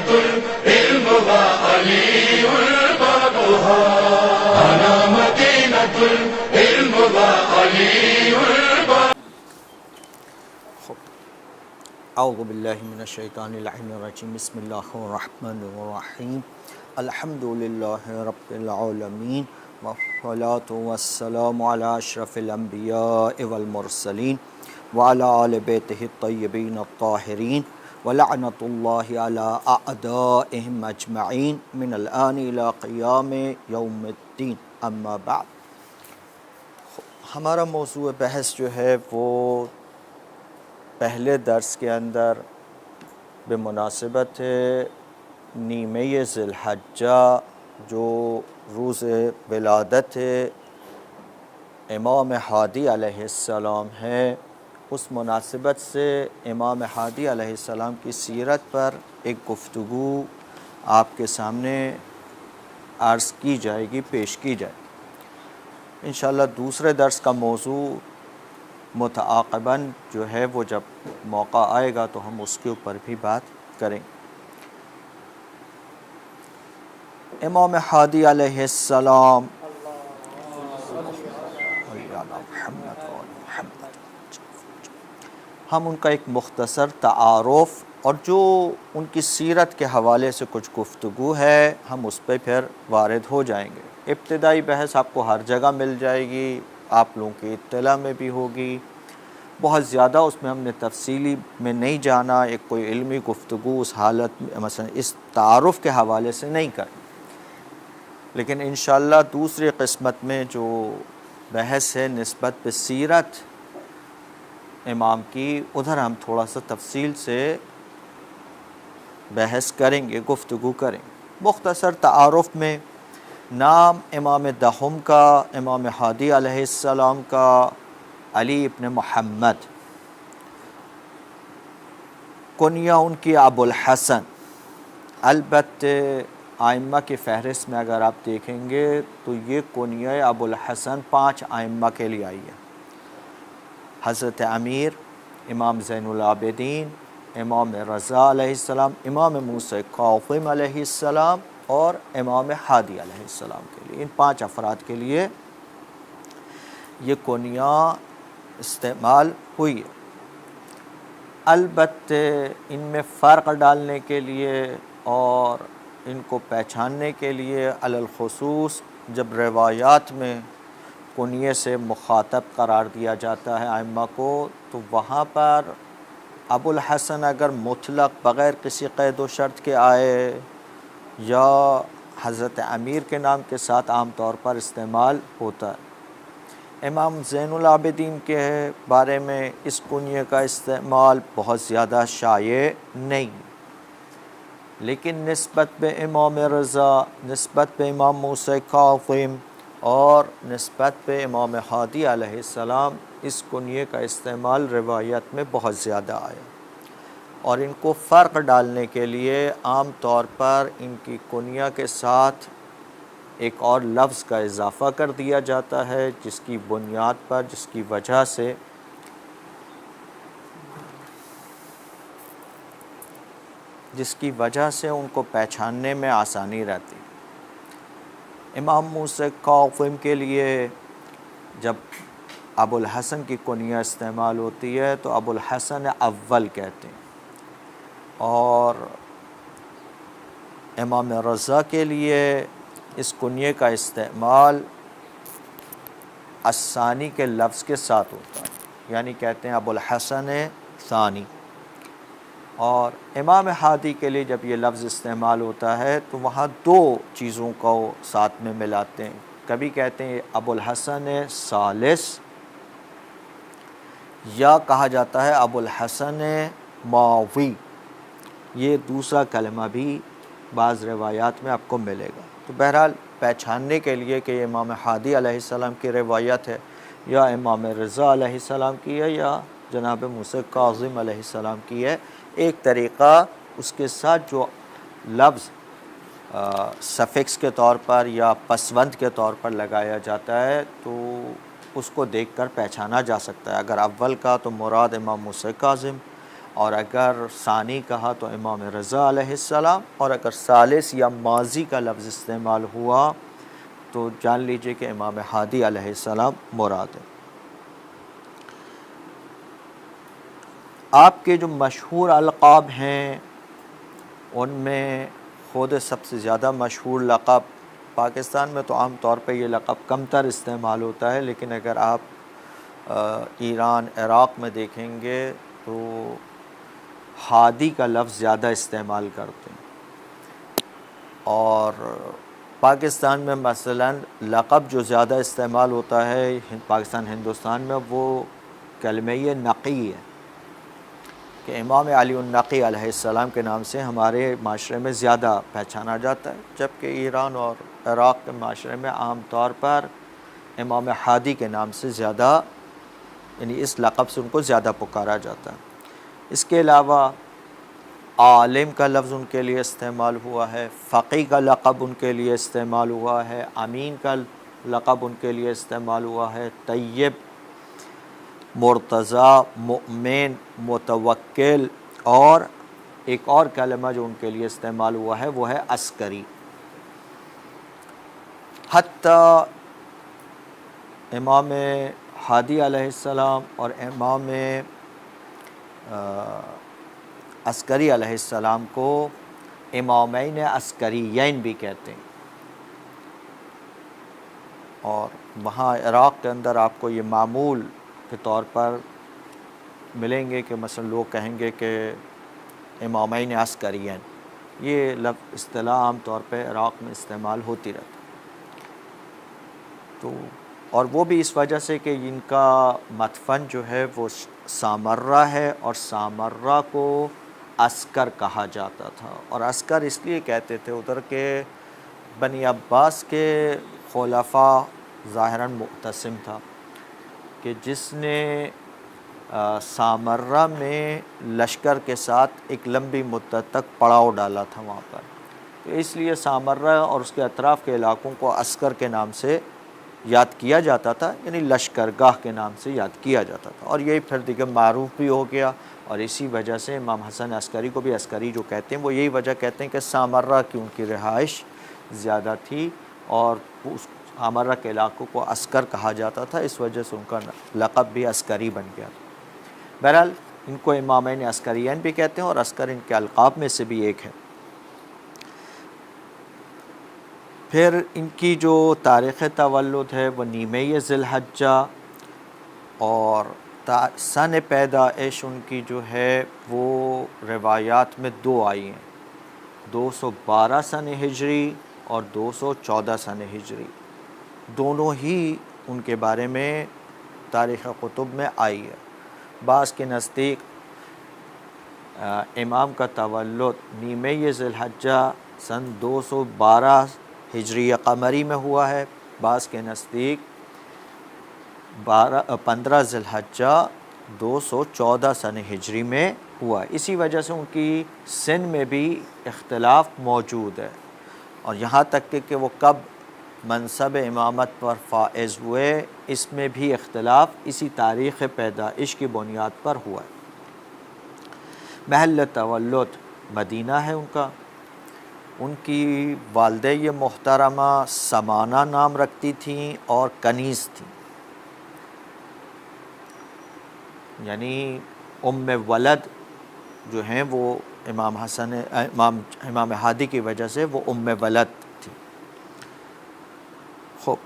العلم وعلي بابها أنا مدينة العلم وعلي بابها. اعوذ باللہ من الشیطان اللعین الرجیم. بسم اللہ الرحمن الرحیم. الحمد للہ رب العالمین والصلاة والسلام علی اشرف الانبیاء والمرسلین وعلی آل بیتہ الطیبین الطاہرین ولعنۃ اللہ علی اعدائہم اجمعین من الآن الی قیام یوم الدین. اما بعد، ہمارا موضوع بحث جو ہے وہ پہلے درس کے اندر بمناسبت نیمہ ذی الحجہ جو روز ولادت امام ہادی علیہ السلام ہے، اس مناسبت سے امام ہادی علیہ السلام کی سیرت پر ایک گفتگو آپ کے سامنے عرض کی جائے گی، پیش کی جائے گی. انشاءاللہ دوسرے درس کا موضوع متعاقباً جو ہے وہ جب موقع آئے گا تو ہم اس کے اوپر بھی بات کریں. امام ہادی علیہ السلام ہم ان کا ایک مختصر تعارف اور جو ان کی سیرت کے حوالے سے کچھ گفتگو ہے ہم اس پہ پھر وارد ہو جائیں گے. ابتدائی بحث آپ کو ہر جگہ مل جائے گی، آپ لوگوں کی اطلاع میں بھی ہوگی. بہت زیادہ اس میں ہم نے تفصیلی میں نہیں جانا، ایک کوئی علمی گفتگو اس حالت میں مثلا اس تعارف کے حوالے سے نہیں کریں. لیکن انشاءاللہ دوسری قسمت میں جو بحث ہے نسبت پہ سیرت امام کی، ادھر ہم تھوڑا سا تفصیل سے بحث کریں گے، گفتگو کریں. مختصر تعارف میں نام امام دہم کا، امام ہادی علیہ السلام کا علی ابن محمد، کنیہ ان کی ابو الحسن. البتہ ائمہ کی فہرست میں اگر آپ دیکھیں گے تو یہ کنیہ ابو الحسن 5 ائمہ کے لیے آئی ہے: حضرت امیر، امام زین العابدین، امام رضا علیہ السلام، امام موسیٰ کاظم علیہ السلام اور امام ہادی علیہ السلام کے لیے. ان 5 افراد کے لیے یہ کنیہ استعمال ہوئی ہے. البتہ ان میں فرق ڈالنے کے لیے اور ان کو پہچاننے کے لیے علی الخصوص جب روایات میں کنیے سے مخاطب قرار دیا جاتا ہے ائمہ کو، تو وہاں پر ابو الحسن اگر مطلق بغیر کسی قید و شرط کے آئے یا حضرت امیر کے نام کے ساتھ عام طور پر استعمال ہوتا ہے. امام زین العابدین کے بارے میں اس کنیے کا استعمال بہت زیادہ شائع نہیں، لیکن نسبت بے امام رضا، نسبت بے امام موسیٰ کاظم اور نسبت پہ امام ہادی علیہ السلام اس کنیے کا استعمال روایت میں بہت زیادہ آیا. اور ان کو فرق ڈالنے کے لیے عام طور پر ان کی کنیہ کے ساتھ ایک اور لفظ کا اضافہ کر دیا جاتا ہے، جس کی بنیاد پر، جس کی وجہ سے ان کو پہچاننے میں آسانی رہتی. امام موسیٰ کاظم کے لیے جب ابو الحسن کی کنیہ استعمال ہوتی ہے تو ابو الحسن اول کہتے ہیں، اور امام رضا کے لیے اس کنیے کا استعمال الثانی کے لفظ کے ساتھ ہوتا ہے، یعنی کہتے ہیں ابو الحسن ثانی. اور امام ہادی کے لیے جب یہ لفظ استعمال ہوتا ہے تو وہاں 2 چیزوں کو ساتھ میں ملاتے ہیں. کبھی کہتے ہیں ابو الحسن ثالث، یا کہا جاتا ہے ابو الحسن ماوی. یہ دوسرا کلمہ بھی بعض روایات میں آپ کو ملے گا. تو بہرحال پہچاننے کے لیے کہ یہ امام ہادی علیہ السلام کی روایت ہے یا امام رضا علیہ السلام کی ہے یا جناب موسیٰ کاظم علیہ السلام کی ہے، ایک طریقہ اس کے ساتھ جو لفظ سفکس کے طور پر یا پسوند کے طور پر لگایا جاتا ہے تو اس کو دیکھ کر پہچانا جا سکتا ہے. اگر اول کا تو مراد امام موسیٰ کاظم، اور اگر ثانی کہا تو امام رضا علیہ السلام، اور اگر ثالث یا ماضی کا لفظ استعمال ہوا تو جان لیجئے کہ امام ہادی علیہ السلام مراد ہے۔ آپ کے جو مشہور القاب ہیں ان میں خود سب سے زیادہ مشہور لقب، پاکستان میں تو عام طور پہ یہ لقب کم تر استعمال ہوتا ہے، لیکن اگر آپ ایران عراق میں دیکھیں گے تو ہادی کا لفظ زیادہ استعمال کرتے ہیں، اور پاکستان میں مثلا لقب جو زیادہ استعمال ہوتا ہے پاکستان ہندوستان میں وہ کلمہ نقی ہے، کہ امام علی النقی علیہ السلام کے نام سے ہمارے معاشرے میں زیادہ پہچانا جاتا ہے، جبکہ ایران اور عراق کے معاشرے میں عام طور پر امام ہادی کے نام سے زیادہ، یعنی اس لقب سے ان کو زیادہ پکارا جاتا ہے۔ اس کے علاوہ عالم کا لفظ ان کے لیے استعمال ہوا ہے، فقیہ کا لقب ان کے لیے استعمال ہوا ہے، امین کا لقب ان کے لیے استعمال ہوا ہے، طیب، مرتضیٰ، مؤمن، متوکل، اور ایک اور کلمہ جو ان کے لیے استعمال ہوا ہے وہ ہے عسکری۔ حتیٰ امام ہادی علیہ السلام اور امام عسکری علیہ السلام کو امامین عسکریین بھی کہتے ہیں، اور وہاں عراق کے اندر آپ کو یہ معمول کے طور پر ملیں گے کہ مثلا لوگ کہیں گے کہ امامین عسکریین، یہ لفظ اصطلاح عام طور پہ عراق میں استعمال ہوتی رہتی، تو اور وہ بھی اس وجہ سے کہ ان کا مدفن جو ہے وہ سامرہ ہے، اور سامرہ کو عسکر کہا جاتا تھا، اور عسکر اس لیے کہتے تھے ادھر کے بنی عباس کے خلفاء ظاہراً معتصم تھا کہ جس نے سامرہ میں لشکر کے ساتھ ایک لمبی مدت تک پڑاؤ ڈالا تھا وہاں پر، تو اس لیے سامرہ اور اس کے اطراف کے علاقوں کو عسکر کے نام سے یاد کیا جاتا تھا، یعنی لشکرگاہ کے نام سے یاد کیا جاتا تھا، اور یہی پھر دیگر معروف بھی ہو گیا، اور اسی وجہ سے امام حسن عسکری کو بھی عسکری جو کہتے ہیں وہ یہی وجہ کہتے ہیں کہ سامرہ کی ان کی رہائش زیادہ تھی، اور اس سامرہ کے علاقوں کو عسکر کہا جاتا تھا، اس وجہ سے ان کا لقب بھی عسکری بن گیا۔ بہرحال ان کو امامین عسکریین بھی کہتے ہیں، اور عسکر ان کے القاب میں سے بھی ایک ہے۔ پھر ان کی جو تاریخ تولد ہے وہ نیمہ ذی الحجہ، اور سن پیدائش ان کی جو ہے وہ روایات میں دو آئی ہیں، 212 سن ہجری اور 214 سن ہجری، دونوں ہی ان کے بارے میں تاریخ کتب میں آئی ہے۔ بعض کے نزدیک امام کا تولد نیمہ ذی الحجہ سن 212 ہجری قمری میں ہوا ہے، بعض کے نزدیک 15 ذی الحجہ 214 سن ہجری میں ہوا ہے۔ اسی وجہ سے ان کی سن میں بھی اختلاف موجود ہے، اور یہاں تک کہ وہ کب منصب امامت پر فائز ہوئے اس میں بھی اختلاف اسی تاریخ پیدائش کی بنیاد پر ہوا ہے۔ محل تولد مدینہ ہے ان کا، ان کی والدہ محترمہ سمانہ نام رکھتی تھیں اور کنیز تھیں، یعنی ام ولد جو ہیں وہ امام ہادی کی وجہ سے وہ ام ولد تھی۔ خوب،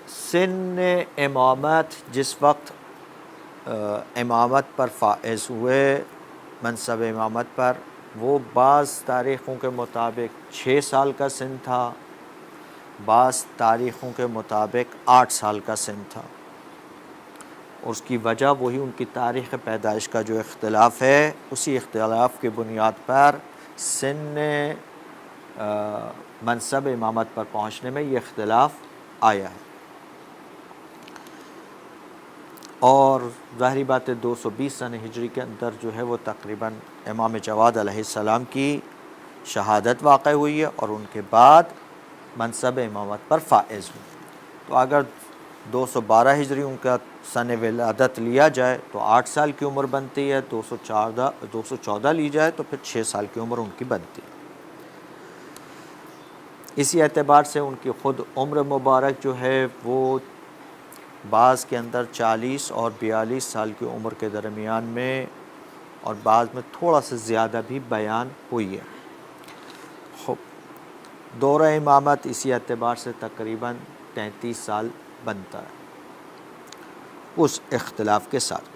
سن امامت جس وقت امامت پر فائز ہوئے، منصب امامت پر، وہ بعض تاریخوں کے مطابق 6 سال کا سن تھا، بعض تاریخوں کے مطابق 8 سال کا سن تھا، اور اس کی وجہ وہی ان کی تاریخ پیدائش کا جو اختلاف ہے، اسی اختلاف کی بنیاد پر سن منصب امامت پر پہنچنے میں یہ اختلاف آیا ہے۔ اور ظاہری بات ہے 220 سن ہجری کے اندر جو ہے وہ تقریباً امام جواد علیہ السلام کی شہادت واقع ہوئی ہے، اور ان کے بعد منصب امامت پر فائز ہوئی۔ تو اگر 212 ہجری ان کا سن ولادت لیا جائے تو 8 سال کی عمر بنتی ہے، 214 لی جائے تو پھر 6 سال کی عمر ان کی بنتی ہے۔ اسی اعتبار سے ان کی خود عمر مبارک جو ہے وہ بعض کے اندر 40 اور 42 سال کی عمر کے درمیان میں اور بعض میں تھوڑا سا زیادہ بھی بیان ہوئی ہے۔ دورہ امامت اسی اعتبار سے تقریباً 33 سال بنتا ہے اس اختلاف کے ساتھ۔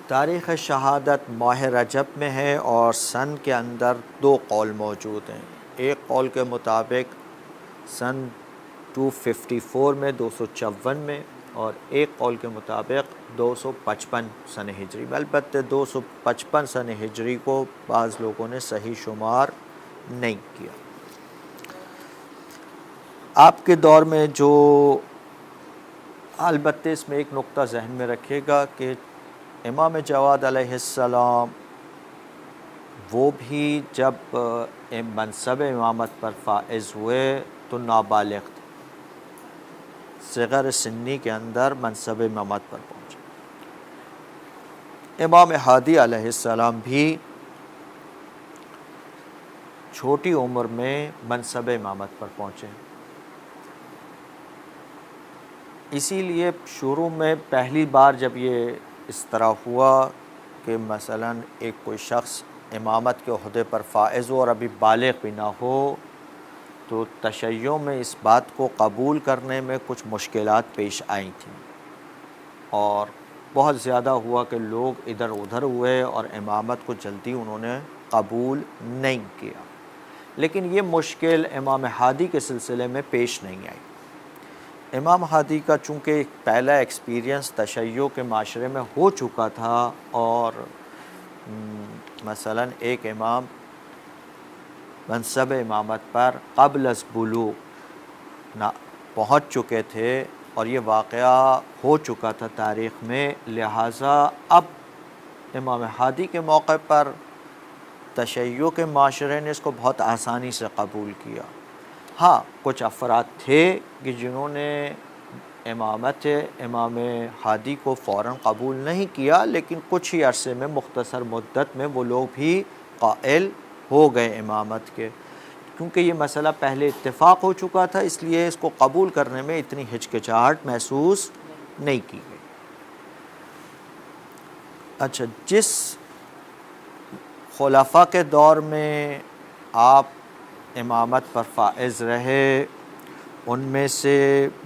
تاریخ شہادت ماہ رجب میں ہے اور سن کے اندر 2 قول موجود ہیں۔ ایک قول کے مطابق سن 254 میں 254 میں، اور ایک قول کے مطابق 255 سن ہجری میں۔ البتہ 255 سن ہجری کو بعض لوگوں نے صحیح شمار نہیں کیا۔ آپ کے دور میں جو، البتہ اس میں ایک نقطہ ذہن میں رکھیے گا کہ امام جواد علیہ السلام وہ بھی جب منصب امامت پر فائز ہوئے تو نابالغ تھے، صغر سنی کے اندر منصب امامت پر پہنچے۔ امام ہادی علیہ السلام بھی چھوٹی عمر میں منصب امامت پر پہنچے۔ اسی لیے شروع میں پہلی بار جب یہ اس طرح ہوا کہ مثلا ایک کوئی شخص امامت کے عہدے پر فائز ہو اور ابھی بالغ بھی نہ ہو، تو تشیع میں اس بات کو قبول کرنے میں کچھ مشکلات پیش آئی تھیں، اور بہت زیادہ ہوا کہ لوگ ادھر ادھر ہوئے اور امامت کو جلدی انہوں نے قبول نہیں کیا۔ لیکن یہ مشکل امام ہادی کے سلسلے میں پیش نہیں آئی۔ امام ہادی کا چونکہ ایک پہلا ایکسپیرینس تشیع کے معاشرے میں ہو چکا تھا، اور مثلا ایک امام منصب امامت پر قبل از بلوغ پہنچ چکے تھے اور یہ واقعہ ہو چکا تھا تاریخ میں، لہٰذا اب امام ہادی کے موقع پر تشیع کے معاشرے نے اس کو بہت آسانی سے قبول کیا۔ ہاں، کچھ افراد تھے کہ جنہوں نے امامت امام ہادی کو فوراً قبول نہیں کیا، لیکن کچھ ہی عرصے میں، مختصر مدت میں وہ لوگ بھی قائل ہو گئے امامت کے، کیونکہ یہ مسئلہ پہلے اتفاق ہو چکا تھا، اس لیے اس کو قبول کرنے میں اتنی ہچکچاہٹ محسوس نہیں کی گئی۔ اچھا، جس خلفاء کے دور میں آپ امامت پر فائز رہے ان میں سے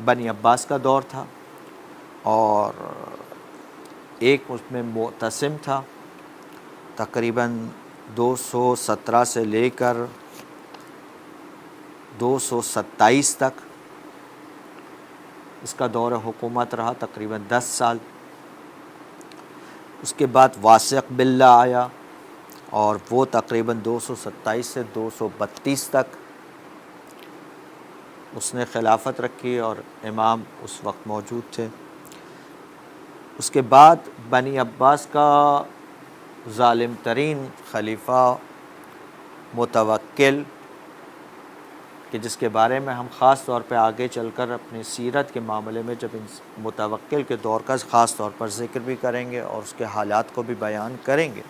بنی عباس کا دور تھا، اور ایک اس میں معتصم تھا، تقریباً 217 سے لے کر 227 تک اس کا دور حکومت رہا، تقریباً 10 سال۔ اس کے بعد واسق باللہ آیا اور وہ تقریباً 227 سے 232 تک اس نے خلافت رکھی اور امام اس وقت موجود تھے۔ اس کے بعد بنی عباس کا ظالم ترین خلیفہ متوکل، کہ جس کے بارے میں ہم خاص طور پہ آگے چل کر اپنی سیرت کے معاملے میں جب متوکل کے دور کا خاص طور پر ذکر بھی کریں گے اور اس کے حالات کو بھی بیان کریں گے،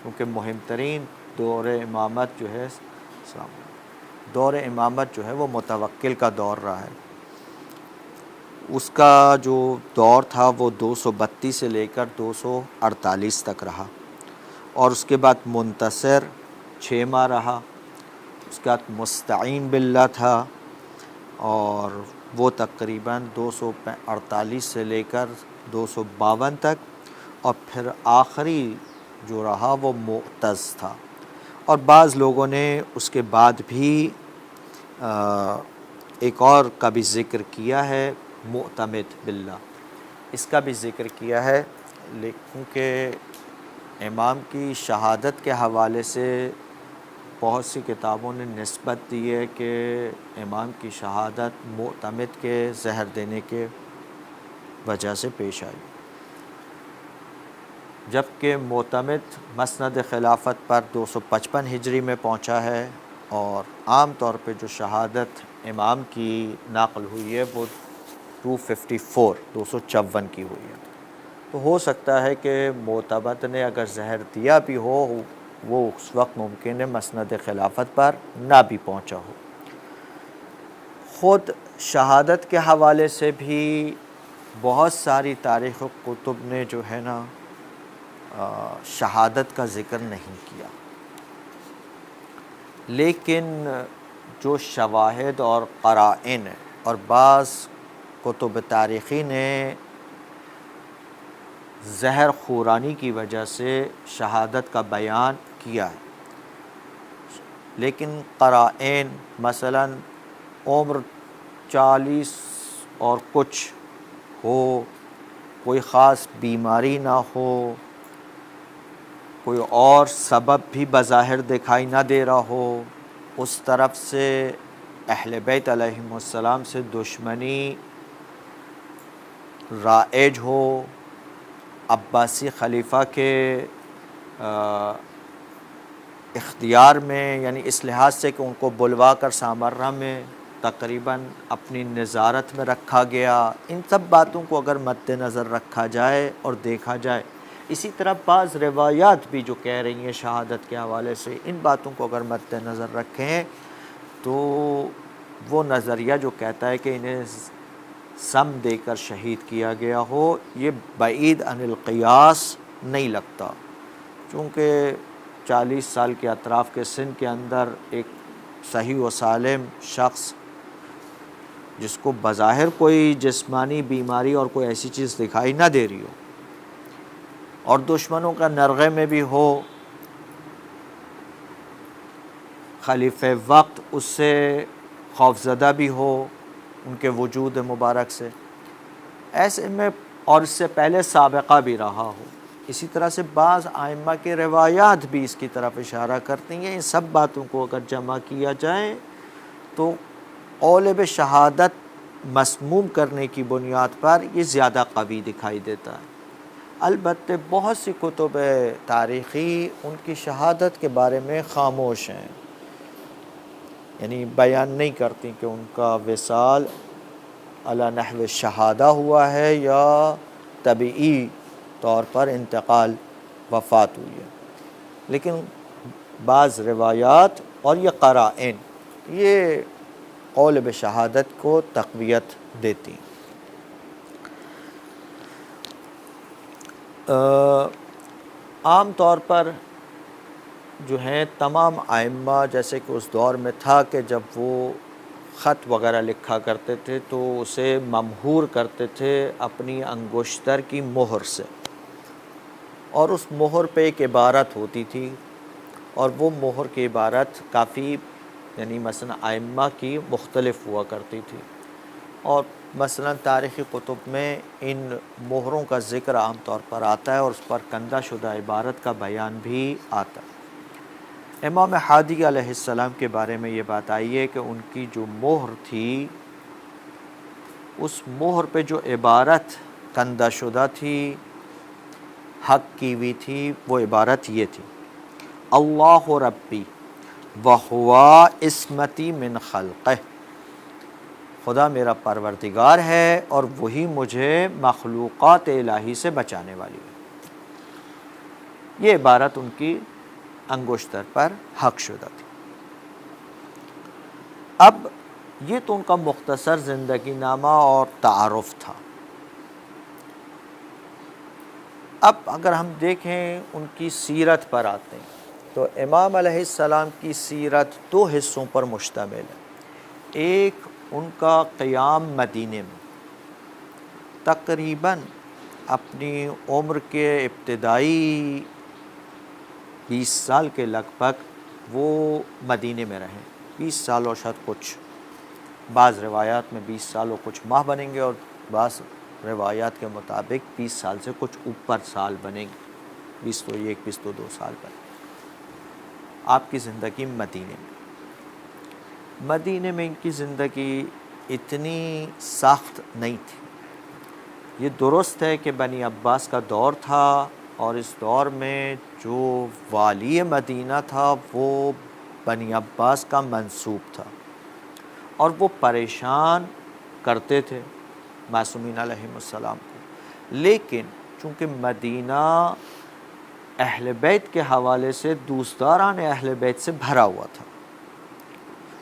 کیونکہ مہم ترین دور امامت جو ہے وہ متوکل کا دور رہا ہے۔ اس کا جو دور تھا وہ 232 سے لے کر 248 تک رہا، اور اس کے بعد منتصر 6 ماہ رہا، اس کے بعد مستعین باللہ تھا اور وہ تقریباً 248 سے لے کر 252 تک، اور پھر آخری جو رہا وہ معتز تھا۔ اور بعض لوگوں نے اس کے بعد بھی ایک اور کا بھی ذکر کیا ہے، معتمد باللہ، اس کا بھی ذکر کیا ہے، لیکن کہ امام کی شہادت کے حوالے سے بہت سی کتابوں نے نسبت دی ہے کہ امام کی شہادت معتمد کے زہر دینے کے وجہ سے پیش آئی، جبکہ معتمد مسند خلافت پر 255 ہجری میں پہنچا ہے، اور عام طور پہ جو شہادت امام کی نقل ہوئی ہے وہ 254 کی ہوئی ہے۔ تو ہو سکتا ہے کہ معتمد نے اگر زہر دیا بھی ہو وہ اس وقت ممکن ہے مسند خلافت پر نہ بھی پہنچا ہو۔ خود شہادت کے حوالے سے بھی بہت ساری تاریخ و کتب نے جو ہے نا شہادت کا ذکر نہیں کیا، لیکن جو شواہد اور قرائن اور بعض کتب تاریخی نے زہر خورانی کی وجہ سے شہادت کا بیان کیا ہے، لیکن قرائن مثلا عمر 40 اور کچھ ہو، کوئی خاص بیماری نہ ہو، کوئی اور سبب بھی بظاہر دکھائی نہ دے رہا ہو، اس طرف سے اہل بیت علیہم السلام سے دشمنی رائج ہو، عباسی خلیفہ کے اختیار میں، یعنی اس لحاظ سے کہ ان کو بلوا کر سامرہ میں تقریباً اپنی نظارت میں رکھا گیا، ان سب باتوں کو اگر مد نظر رکھا جائے اور دیکھا جائے، اسی طرح بعض روایات بھی جو کہہ رہی ہیں شہادت کے حوالے سے، ان باتوں کو اگر مد نظر رکھیں تو وہ نظریہ جو کہتا ہے کہ انہیں سم دے کر شہید کیا گیا ہو، یہ بعید عن القیاس نہیں لگتا، چونکہ 40 سال کے اطراف کے سن کے اندر ایک صحیح و سالم شخص جس کو بظاہر کوئی جسمانی بیماری اور کوئی ایسی چیز دکھائی نہ دے رہی ہو اور دشمنوں کا نرغے میں بھی ہو، خلیفہ وقت اس سے خوفزدہ بھی ہو ان کے وجود مبارک سے، ایسے میں اور اس سے پہلے سابقہ بھی رہا ہو، اسی طرح سے بعض ائمہ کے روایات بھی اس کی طرف اشارہ کرتی ہیں، ان سب باتوں کو اگر جمع کیا جائے تو قول بشہادت مسموم کرنے کی بنیاد پر یہ زیادہ قوی دکھائی دیتا ہے۔ البتہ بہت سی کتب تاریخی ان کی شہادت کے بارے میں خاموش ہیں، یعنی بیان نہیں کرتی کہ ان کا وصال علی نحو شہادہ ہوا ہے یا طبعی طور پر انتقال وفات ہوئی ہے، لیکن بعض روایات اور یہ قرائن یہ قول بشہادت کو تقویت دیتی ہیں۔ عام طور پر جو ہیں تمام ائمہ، جیسے کہ اس دور میں تھا کہ جب وہ خط وغیرہ لکھا کرتے تھے تو اسے ممہور کرتے تھے اپنی انگشتر کی مہر سے، اور اس مہر پہ ایک عبارت ہوتی تھی، اور وہ مہر کی عبارت کافی یعنی مثلا ائمہ کی مختلف ہوا کرتی تھی، اور مثلا تاریخی کتب میں ان مہروں کا ذکر عام طور پر آتا ہے اور اس پر کندہ شدہ عبارت کا بیان بھی آتا ہے۔ امام ہادی علیہ السلام کے بارے میں یہ بات آئی ہے کہ ان کی جو مہر تھی، اس مہر پہ جو عبارت کندہ شدہ تھی، حق کی ہوئی تھی، وہ عبارت یہ تھی: اللہ ربی وہوا عصمتی من خلقہ، خدا میرا پروردگار ہے اور وہی مجھے مخلوقات الہی سے بچانے والی ہے۔ یہ عبارت ان کی انگشتر پر حق شدہ تھی۔ اب یہ تو ان کا مختصر زندگی نامہ اور تعارف تھا۔ اب اگر ہم دیکھیں ان کی سیرت پر آتے ہیں تو امام علیہ السلام کی سیرت 2 حصوں پر مشتمل ہے۔ ایک ان کا قیام مدینے میں، تقریباً اپنی عمر کے ابتدائی 20 سال کے لگ بھگ وہ مدینے میں رہے، 20 سال اور شاید کچھ، بعض روایات میں 20 سال اور کچھ ماہ بنیں گے اور بعض روایات کے مطابق 20 سال سے کچھ اوپر سال بنیں گے، 20 تو 1 20 تو 2 سال بنے۔ آپ کی زندگی مدینے میں ان کی زندگی اتنی سخت نہیں تھی۔ یہ درست ہے کہ بنی عباس کا دور تھا اور اس دور میں جو والی مدینہ تھا وہ بنی عباس کا منسوب تھا، اور وہ پریشان کرتے تھے معصومین علیہم السلام کو، لیکن چونکہ مدینہ اہل بیت کے حوالے سے دوستداران اہل بیت سے بھرا ہوا تھا،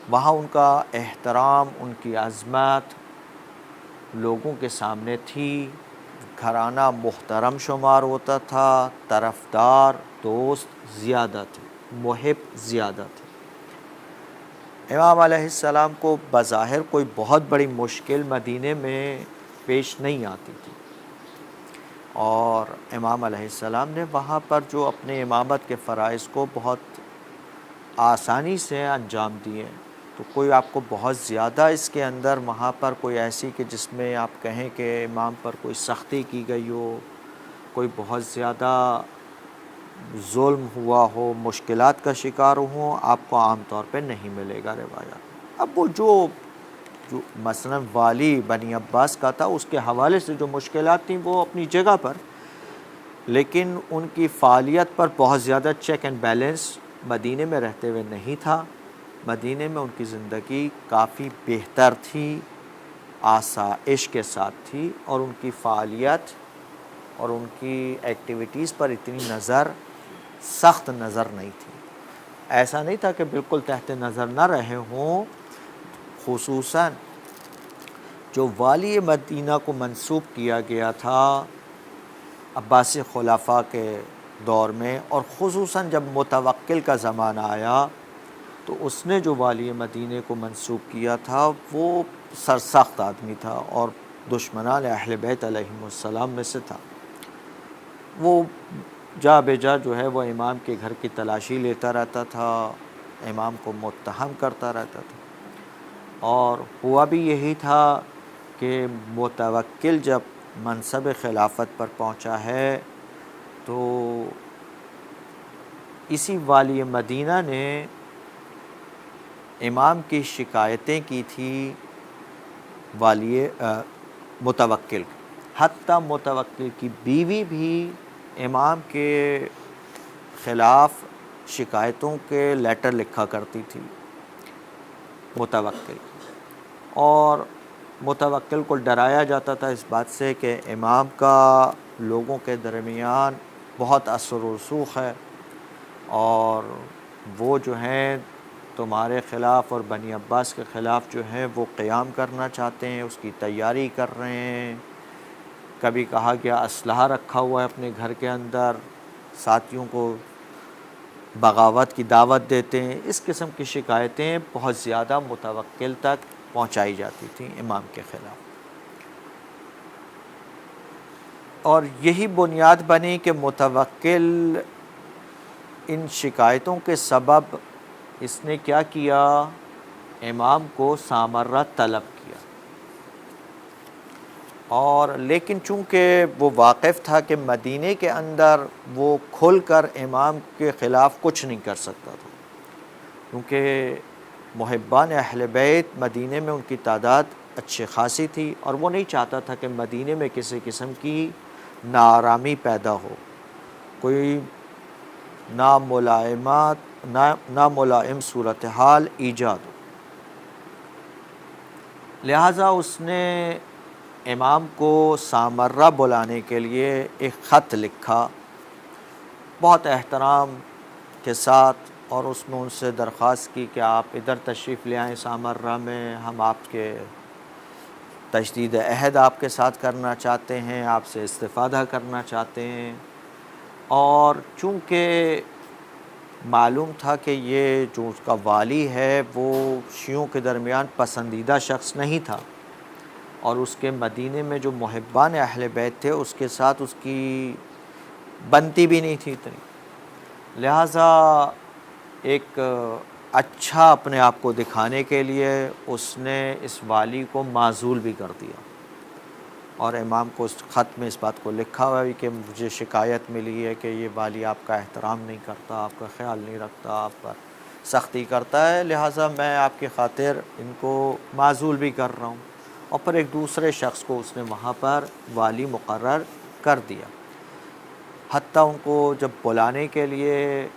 وہاں ان کا احترام، ان کی عظمت لوگوں کے سامنے تھی، گھرانہ محترم شمار ہوتا تھا، طرفدار دوست زیادہ تھے، محب زیادہ تھے۔ امام علیہ السلام کو بظاہر کوئی بہت بڑی مشکل مدینے میں پیش نہیں آتی تھی، اور امام علیہ السلام نے وہاں پر جو اپنے امامت کے فرائض کو بہت آسانی سے انجام دیے، تو کوئی آپ کو بہت زیادہ اس کے اندر وہاں پر کوئی ایسی کہ جس میں آپ کہیں کہ امام پر کوئی سختی کی گئی ہو، کوئی بہت زیادہ ظلم ہوا ہو، مشکلات کا شکار ہوں، آپ کو عام طور پہ نہیں ملے گا روایات۔ اب وہ جو مثلا والی بنی عباس کا تھا، اس کے حوالے سے جو مشکلات تھیں وہ اپنی جگہ پر، لیکن ان کی فعالیت پر بہت زیادہ چیک اینڈ بیلنس مدینے میں رہتے ہوئے نہیں تھا۔ مدینے میں ان کی زندگی کافی بہتر تھی، آسائش کے ساتھ تھی، اور ان کی فعالیت اور ان کی ایکٹیویٹیز پر اتنی سخت نظر نہیں تھی۔ ایسا نہیں تھا کہ بالکل تحت نظر نہ رہے ہوں۔ خصوصاً جو والی مدینہ کو منسوب کیا گیا تھا عباسی خلفاء کے دور میں، اور خصوصاً جب متوکل کا زمانہ آیا تو اس نے جو والی مدینہ کو منسوب کیا تھا وہ سرسخت آدمی تھا اور دشمنان اہل بیت علیہم السلام میں سے تھا۔ وہ جا بے جا جو ہے وہ امام کے گھر کی تلاشی لیتا رہتا تھا، امام کو متہم کرتا رہتا تھا، اور ہوا بھی یہی تھا کہ متوکل جب منصب خلافت پر پہنچا ہے تو اسی والی مدینہ نے امام کی شکایتیں کی تھی والی متوکل، حتیٰ متوکل کی بیوی بھی امام کے خلاف شکایتوں کے لیٹر لکھا کرتی تھی متوکل، اور متوکل کو ڈرایا جاتا تھا اس بات سے کہ امام کا لوگوں کے درمیان بہت اثر و رسوخ ہے، اور وہ جو ہیں تمہارے خلاف اور بنی عباس کے خلاف جو ہے وہ قیام کرنا چاہتے ہیں، اس کی تیاری کر رہے ہیں۔ کبھی کہا گیا اسلحہ رکھا ہوا ہے اپنے گھر کے اندر، ساتھیوں کو بغاوت کی دعوت دیتے ہیں۔ اس قسم کی شکایتیں بہت زیادہ متوکل تک پہنچائی جاتی تھیں امام کے خلاف، اور یہی بنیاد بنی کہ متوکل ان شکایتوں کے سبب اس نے کیا کیا، امام کو سامرہ طلب کیا، اور لیکن چونکہ وہ واقف تھا کہ مدینے کے اندر وہ کھل کر امام کے خلاف کچھ نہیں کر سکتا تھا، کیونکہ محبان اہل بیت مدینے میں ان کی تعداد اچھی خاصی تھی، اور وہ نہیں چاہتا تھا کہ مدینے میں کسی قسم کی ناآرامی پیدا ہو، کوئی ناملائم صورتحال ایجاد ہو۔ لہٰذا اس نے امام کو سامرہ بلانے کے لیے ایک خط لکھا بہت احترام کے ساتھ، اور اس میں ان سے درخواست کی کہ آپ ادھر تشریف لے آئیں سامرہ میں، ہم آپ کے تجدید عہد آپ کے ساتھ کرنا چاہتے ہیں، آپ سے استفادہ کرنا چاہتے ہیں۔ اور چونکہ معلوم تھا کہ یہ جو اس کا والی ہے وہ شیعوں کے درمیان پسندیدہ شخص نہیں تھا، اور اس کے مدینے میں جو محبان اہل بیت تھے اس کے ساتھ اس کی بنتی بھی نہیں تھی اتنی، لہٰذا ایک اچھا اپنے آپ کو دکھانے کے لیے اس نے اس والی کو معزول بھی کر دیا، اور امام کو اس خط میں اس بات کو لکھا ہوا ہے کہ مجھے شکایت ملی ہے کہ یہ والی آپ کا احترام نہیں کرتا، آپ کا خیال نہیں رکھتا، آپ پر سختی کرتا ہے، لہٰذا میں آپ کی خاطر ان کو معزول بھی کر رہا ہوں۔ اور پھر ایک دوسرے شخص کو اس نے وہاں پر والی مقرر کر دیا۔ حتیٰ ان کو جب بلانے کے لیے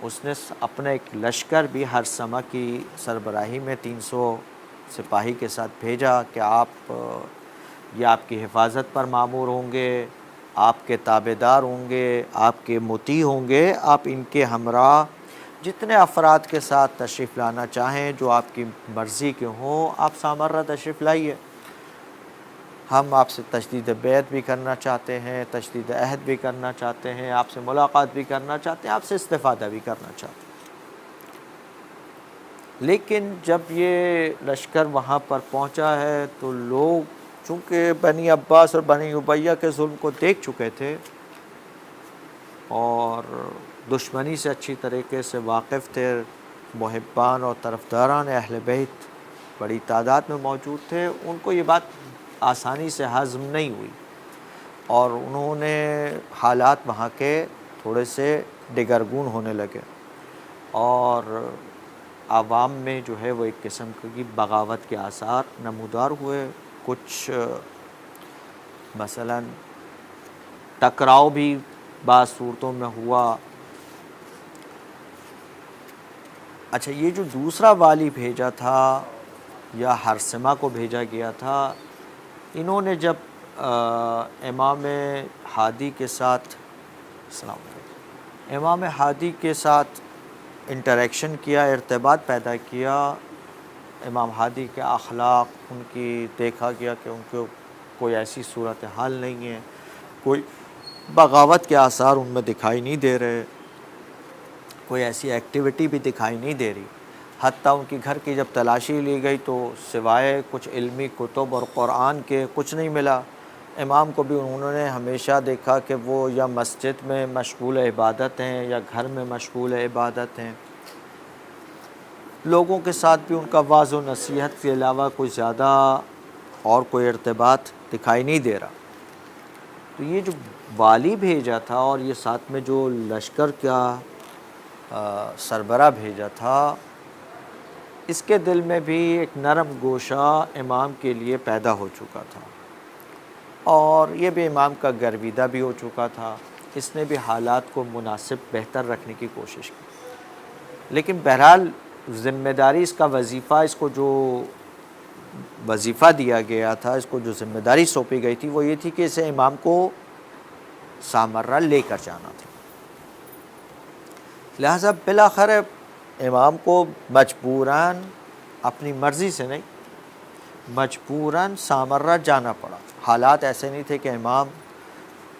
اس نے اپنا ایک لشکر بھی ہرثمہ کی سربراہی میں 300 سپاہی کے ساتھ بھیجا کہ آپ یہ آپ کی حفاظت پر مامور ہوں گے، آپ کے تابع دار ہوں گے، آپ کے مطیع ہوں گے، آپ ان کے ہمراہ جتنے افراد کے ساتھ تشریف لانا چاہیں جو آپ کی مرضی کے ہوں، آپ سامرہ تشریف لائیے۔ ہم آپ سے تجدید بیعت بھی کرنا چاہتے ہیں، تجدید عہد بھی کرنا چاہتے ہیں، آپ سے ملاقات بھی کرنا چاہتے ہیں، آپ سے استفادہ بھی کرنا چاہتے ہیں۔ لیکن جب یہ لشکر وہاں پر پہنچا ہے تو لوگ چونکہ بنی عباس اور بنی امیہ کے ظلم کو دیکھ چکے تھے اور دشمنی سے اچھی طریقے سے واقف تھے، محبان اور طرفداران اہل بیت بڑی تعداد میں موجود تھے، ان کو یہ بات آسانی سے ہضم نہیں ہوئی اور انہوں نے حالات وہاں کے تھوڑے سے دگرگون ہونے لگے اور عوام میں جو ہے وہ ایک قسم کی بغاوت کے آثار نمودار ہوئے۔ کچھ مثلا ٹکراؤ بھی بعض صورتوں میں ہوا۔ اچھا، یہ جو دوسرا والی بھیجا تھا یا ہرثمہ کو بھیجا گیا تھا، انہوں نے جب امام ہادی کے ساتھ امام ہادی کے ساتھ انٹریکشن کیا، ارتباط پیدا کیا، امام ہادی کے اخلاق ان کی دیکھا گیا کہ ان کو کوئی ایسی صورتحال نہیں ہے، کوئی بغاوت کے آثار ان میں دکھائی نہیں دے رہے، کوئی ایسی ایکٹیویٹی بھی دکھائی نہیں دے رہی۔ حتیٰ ان کی گھر کی جب تلاشی لی گئی تو سوائے کچھ علمی کتب اور قرآن کے کچھ نہیں ملا۔ امام کو بھی انہوں نے ہمیشہ دیکھا کہ وہ یا مسجد میں مشغول عبادت ہیں یا گھر میں مشغول عبادت ہیں، لوگوں کے ساتھ بھی ان کا وعظ و نصیحت کے علاوہ کوئی زیادہ اور کوئی ارتباط دکھائی نہیں دے رہا۔ تو یہ جو والی بھیجا تھا اور یہ ساتھ میں جو لشکر کا سربراہ بھیجا تھا، اس کے دل میں بھی ایک نرم گوشہ امام کے لیے پیدا ہو چکا تھا اور یہ بھی امام کا گرویدہ بھی ہو چکا تھا۔ اس نے بھی حالات کو مناسب بہتر رکھنے کی کوشش کی، لیکن بہرحال ذمہ داری اس کا وظیفہ، اس کو جو وظیفہ دیا گیا تھا، اس کو جو ذمہ داری سونپی گئی تھی وہ یہ تھی کہ اسے امام کو سامرہ لے کر جانا تھا۔ لہٰذا بالآخر امام کو مجبوراً، اپنی مرضی سے نہیں، مجبوراً سامرہ جانا پڑا۔ حالات ایسے نہیں تھے کہ امام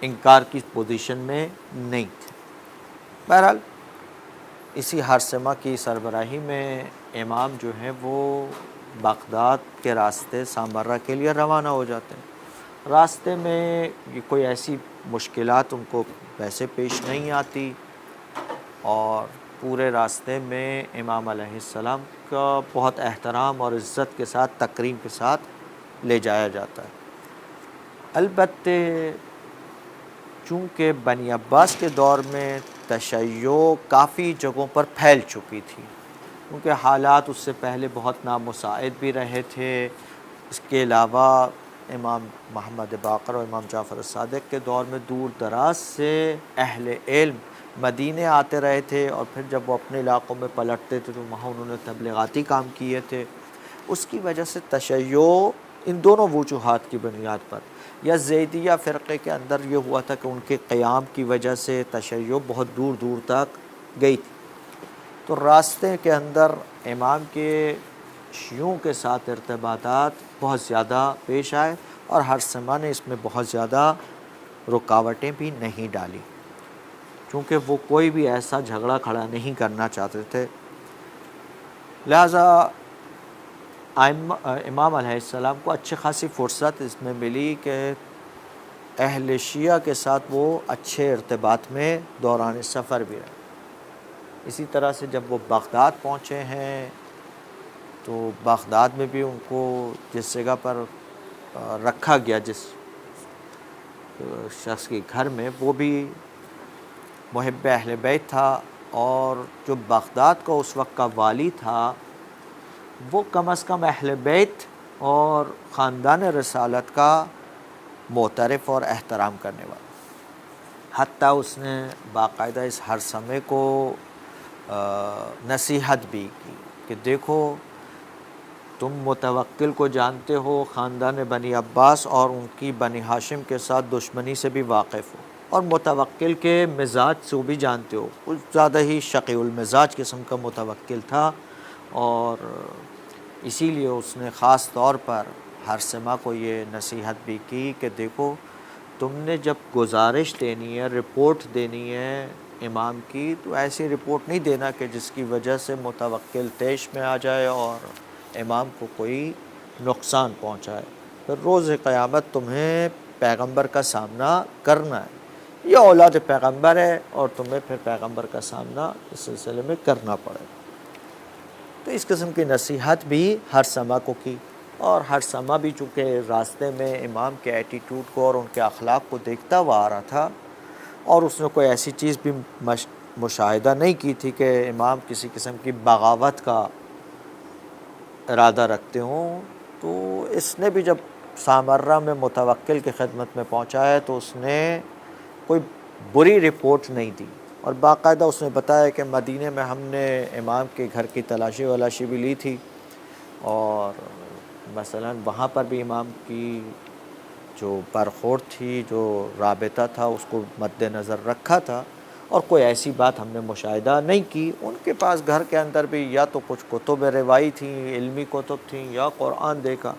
انکار کی پوزیشن میں نہیں تھے۔ بہرحال اسی ہرثمہ کی سربراہی میں امام جو ہیں وہ بغداد کے راستے سامرہ کے لیے روانہ ہو جاتے ہیں۔ راستے میں کوئی ایسی مشکلات ان کو ویسے پیش نہیں آتی اور پورے راستے میں امام علیہ السلام کا بہت احترام اور عزت کے ساتھ، تکریم کے ساتھ لے جایا جاتا ہے۔ البتہ چونکہ بنی عباس کے دور میں تشیع کافی جگہوں پر پھیل چکی تھی، کیونکہ حالات اس سے پہلے بہت نامساعد بھی رہے تھے۔ اس کے علاوہ امام محمد باقر اور امام جعفر الصادق کے دور میں دور دراز سے اہل علم مدینے آتے رہے تھے اور پھر جب وہ اپنے علاقوں میں پلٹتے تھے تو وہاں انہوں نے تبلیغاتی کام کیے تھے۔ اس کی وجہ سے تشیع ان دونوں وجوہات کی بنیاد پر، یا زیدیہ فرقے کے اندر یہ ہوا تھا کہ ان کے قیام کی وجہ سے تشیع بہت دور دور تک گئی تھی، تو راستے کے اندر امام کے شیعوں کے ساتھ ارتباطات بہت زیادہ پیش آئے اور ہرثمہ نے اس میں بہت زیادہ رکاوٹیں بھی نہیں ڈالی، چونکہ وہ کوئی بھی ایسا جھگڑا کھڑا نہیں کرنا چاہتے تھے۔ لہٰذا امام علیہ السلام کو اچھی خاصی فرصت اس میں ملی کہ اہل شیعہ کے ساتھ وہ اچھے ارتباط میں دوران سفر بھی رہے۔ اسی طرح سے جب وہ بغداد پہنچے ہیں تو بغداد میں بھی ان کو جس جگہ پر رکھا گیا، جس شخص کے گھر میں، وہ بھی محب اہل بیت تھا، اور جو بغداد کا اس وقت کا والی تھا وہ کم از کم اہل بیت اور خاندان رسالت کا معترف اور احترام کرنے والا۔ حتیٰ اس نے باقاعدہ اس ہرثمے کو نصیحت بھی کی کہ دیکھو تم متوکل کو جانتے ہو، خاندان بنی عباس اور ان کی بنی ہاشم کے ساتھ دشمنی سے بھی واقف ہو، اور متوکل کے مزاج سے بھی جانتے ہو، کچھ زیادہ ہی شقی المزاج قسم کا متوکل تھا، اور اسی لیے اس نے خاص طور پر ہرثمہ کو یہ نصیحت بھی کی کہ دیکھو تم نے جب گزارش دینی ہے، رپورٹ دینی ہے امام کی، تو ایسی رپورٹ نہیں دینا کہ جس کی وجہ سے متوکل طیش میں آ جائے اور امام کو کوئی نقصان پہنچائے، پھر روز قیامت تمہیں پیغمبر کا سامنا کرنا ہے، یہ اولاد پیغمبر ہے اور تمہیں پھر پیغمبر کا سامنا اس سلسلے میں کرنا پڑے۔ تو اس قسم کی نصیحت بھی ہرثمہ کو کی، اور ہرثمہ بھی چونکہ راستے میں امام کے ایٹیٹیوڈ کو اور ان کے اخلاق کو دیکھتا ہوا آ رہا تھا، اور اس نے کوئی ایسی چیز بھی مشاہدہ نہیں کی تھی کہ امام کسی قسم کی بغاوت کا ارادہ رکھتے ہوں، تو اس نے بھی جب سامرہ میں متوکل کی خدمت میں پہنچا ہے تو اس نے کوئی بری رپورٹ نہیں دی، اور باقاعدہ اس نے بتایا کہ مدینے میں ہم نے امام کے گھر کی تلاشی بھی لی تھی، اور مثلا وہاں پر بھی امام کی جو برخورد تھی، جو رابطہ تھا، اس کو مد نظر رکھا تھا، اور کوئی ایسی بات ہم نے مشاہدہ نہیں کی۔ ان کے پاس گھر کے اندر بھی یا تو کچھ کتب روائی تھیں، علمی کتب تھیں، یا قرآن دیکھا،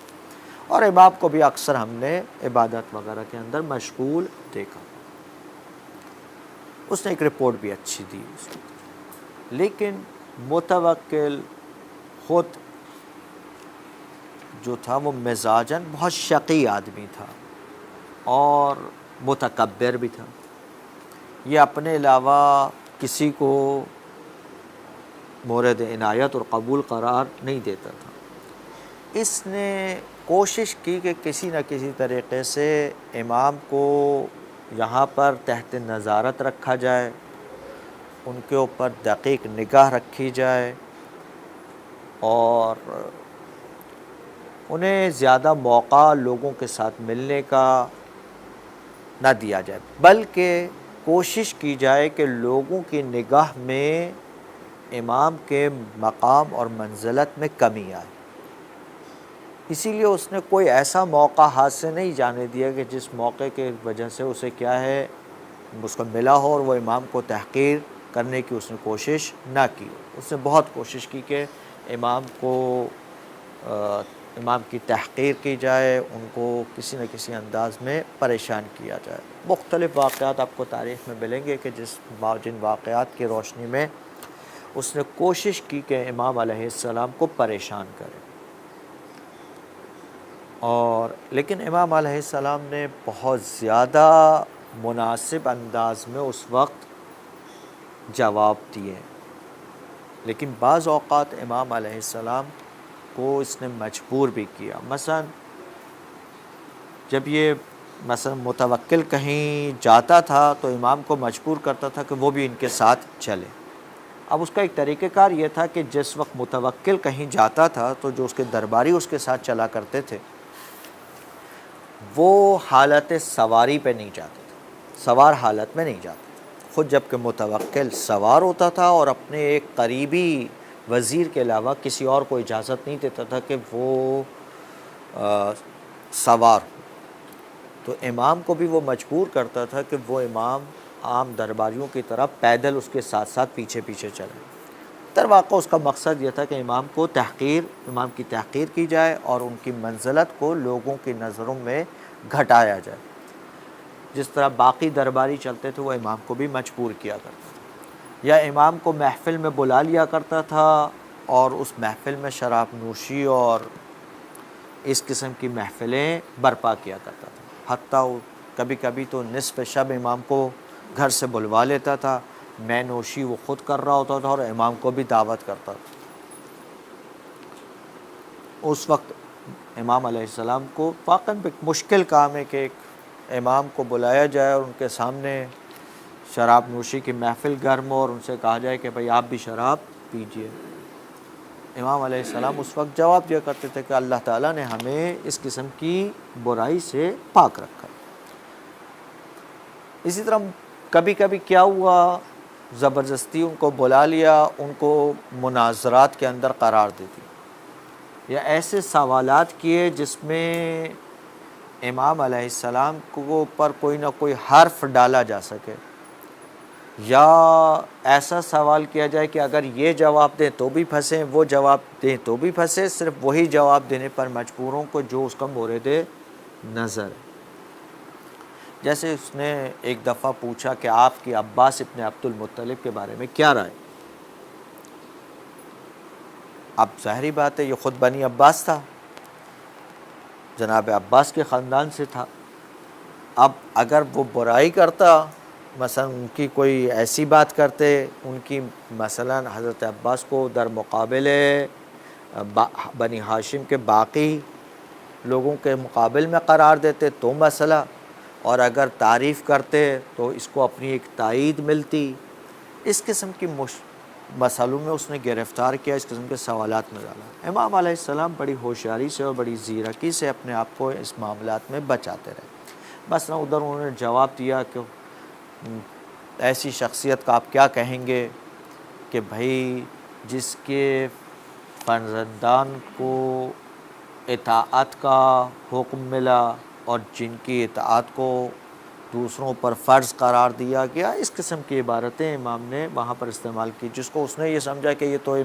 اور امام کو بھی اکثر ہم نے عبادت وغیرہ کے اندر مشغول دیکھا۔ اس نے ایک رپورٹ بھی اچھی دی اس وقت، لیکن متوکل خود جو تھا وہ مزاجاً بہت شقی آدمی تھا اور متکبر بھی تھا، یہ اپنے علاوہ کسی کو مورد عنایت اور قبول قرار نہیں دیتا تھا۔ اس نے کوشش کی کہ کسی نہ کسی طریقے سے امام کو یہاں پر تحت نظارت رکھا جائے، ان کے اوپر دقیق نگاہ رکھی جائے، اور انہیں زیادہ موقع لوگوں کے ساتھ ملنے کا نہ دیا جائے، بلکہ کوشش کی جائے کہ لوگوں کی نگاہ میں امام کے مقام اور منزلت میں کمی آئے۔ اسی لیے اس نے کوئی ایسا موقع ہاتھ سے نہیں جانے دیا کہ جس موقع کے وجہ سے اسے کیا ہے اس کو ملا ہو اور وہ امام کو تحقیر کرنے کی اس نے کوشش نہ کی۔ اس نے بہت کوشش کی کہ امام کی تحقیر کی جائے، ان کو کسی نہ کسی انداز میں پریشان کیا جائے۔ مختلف واقعات آپ کو تاریخ میں ملیں گے کہ جن واقعات کی روشنی میں اس نے کوشش کی کہ امام علیہ السلام کو پریشان کرے، لیکن امام علیہ السلام نے بہت زیادہ مناسب انداز میں اس وقت جواب دیے، لیکن بعض اوقات امام علیہ السلام کو اس نے مجبور بھی کیا۔ مثلا جب یہ متوکل کہیں جاتا تھا تو امام کو مجبور کرتا تھا کہ وہ بھی ان کے ساتھ چلے۔ اب اس کا ایک طریقہ کار یہ تھا کہ جس وقت متوکل کہیں جاتا تھا تو جو اس کے درباری اس کے ساتھ چلا کرتے تھے وہ حالت سواری پہ نہیں جاتے تھے، سوار حالت میں نہیں جاتے تھے۔ خود جب کہ متوکل سوار ہوتا تھا اور اپنے ایک قریبی وزیر کے علاوہ کسی اور کو اجازت نہیں دیتا تھا کہ وہ سوار ہو، تو امام کو بھی وہ مجبور کرتا تھا کہ وہ امام عام درباریوں کی طرح پیدل اس کے ساتھ ساتھ پیچھے پیچھے چلے۔ در واقع اس کا مقصد یہ تھا کہ امام کی تحقیر کی جائے اور ان کی منزلت کو لوگوں کی نظروں میں گھٹایا جائے۔ جس طرح باقی درباری چلتے تھے وہ امام کو بھی مجبور کیا کرتا تھا، یا امام کو محفل میں بلا لیا کرتا تھا اور اس محفل میں شراب نوشی اور اس قسم کی محفلیں برپا کیا کرتا تھا، حتیٰ کبھی کبھی تو نصف شب امام کو گھر سے بلوا لیتا تھا، میں نوشی وہ خود کر رہا ہوتا تھا اور امام کو بھی دعوت کرتا تھا۔ اس وقت امام علیہ السلام کو واقعاً ایک مشکل کام ہے کہ ایک امام کو بلایا جائے اور ان کے سامنے شراب نوشی کی محفل گرم ہو اور ان سے کہا جائے کہ بھئی آپ بھی شراب پیجئے۔ امام علیہ السلام اس وقت جواب دیا کرتے تھے کہ اللہ تعالیٰ نے ہمیں اس قسم کی برائی سے پاک رکھا۔ اسی طرح کبھی کبھی کیا ہوا، زبردستی ان کو بلا لیا، ان کو مناظرات کے اندر قرار دے دی، یا ایسے سوالات کیے جس میں امام علیہ السلام کو اوپر کوئی نہ کوئی حرف ڈالا جا سکے، یا ایسا سوال کیا جائے کہ اگر یہ جواب دیں تو بھی پھنسیں، وہ جواب دیں تو بھی پھنسے، صرف وہی جواب دینے پر مجبوروں کو جو اس کا مورد نظر ہے۔ جیسے اس نے ایک دفعہ پوچھا کہ آپ کی عباس ابن عبد المطلب کے بارے میں کیا رائے؟ اب ظاہری بات ہے یہ خود بنی عباس تھا، جناب عباس کے خاندان سے تھا۔ اب اگر وہ برائی کرتا، مثلا ان کی کوئی ایسی بات کرتے، ان کی مثلا حضرت عباس کو در مقابل بنی ہاشم کے باقی لوگوں کے مقابل میں قرار دیتے تو مسئلہ، اور اگر تعریف کرتے تو اس کو اپنی ایک تائید ملتی۔ اس قسم کی مسئلوں میں اس نے گرفتار کیا، اس قسم کے سوالات میں ڈالا۔ امام علیہ السلام بڑی ہوشیاری سے اور بڑی زیرکی سے اپنے آپ کو اس معاملات میں بچاتے رہے۔ بس نہ ادھر انہوں نے جواب دیا کہ ایسی شخصیت کا آپ کیا کہیں گے کہ بھائی جس کے فرزندان کو اطاعت کا حکم ملا اور جن کی اطاعت کو دوسروں پر فرض قرار دیا گیا، اس قسم کی عبارتیں امام نے وہاں پر استعمال کی، جس کو اس نے یہ سمجھا کہ یہ تو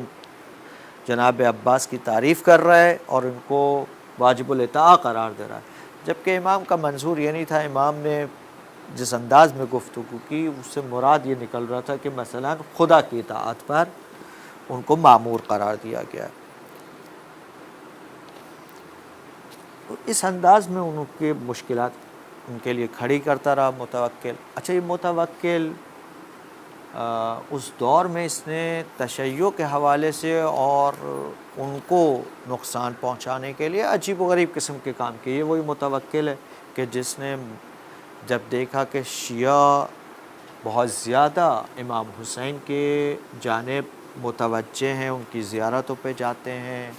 جناب عباس کی تعریف کر رہا ہے اور ان کو واجب الاطاعہ قرار دے رہا ہے، جبکہ امام کا منظور یہ نہیں تھا۔ امام نے جس انداز میں گفتگو کی اس سے مراد یہ نکل رہا تھا کہ مثلا خدا کی اطاعت پر ان کو مامور قرار دیا گیا ہے۔ اس انداز میں ان کے مشکلات ان کے لیے کھڑی کرتا رہا متوکل۔ اچھا، یہ متوکل اس دور میں اس نے تشیع کے حوالے سے اور ان کو نقصان پہنچانے کے لیے عجیب و غریب قسم کے کام کیے۔ وہی متوکل ہے کہ جس نے جب دیکھا کہ شیعہ بہت زیادہ امام حسین کے جانب متوجہ ہیں، ان کی زیارتوں پہ جاتے ہیں،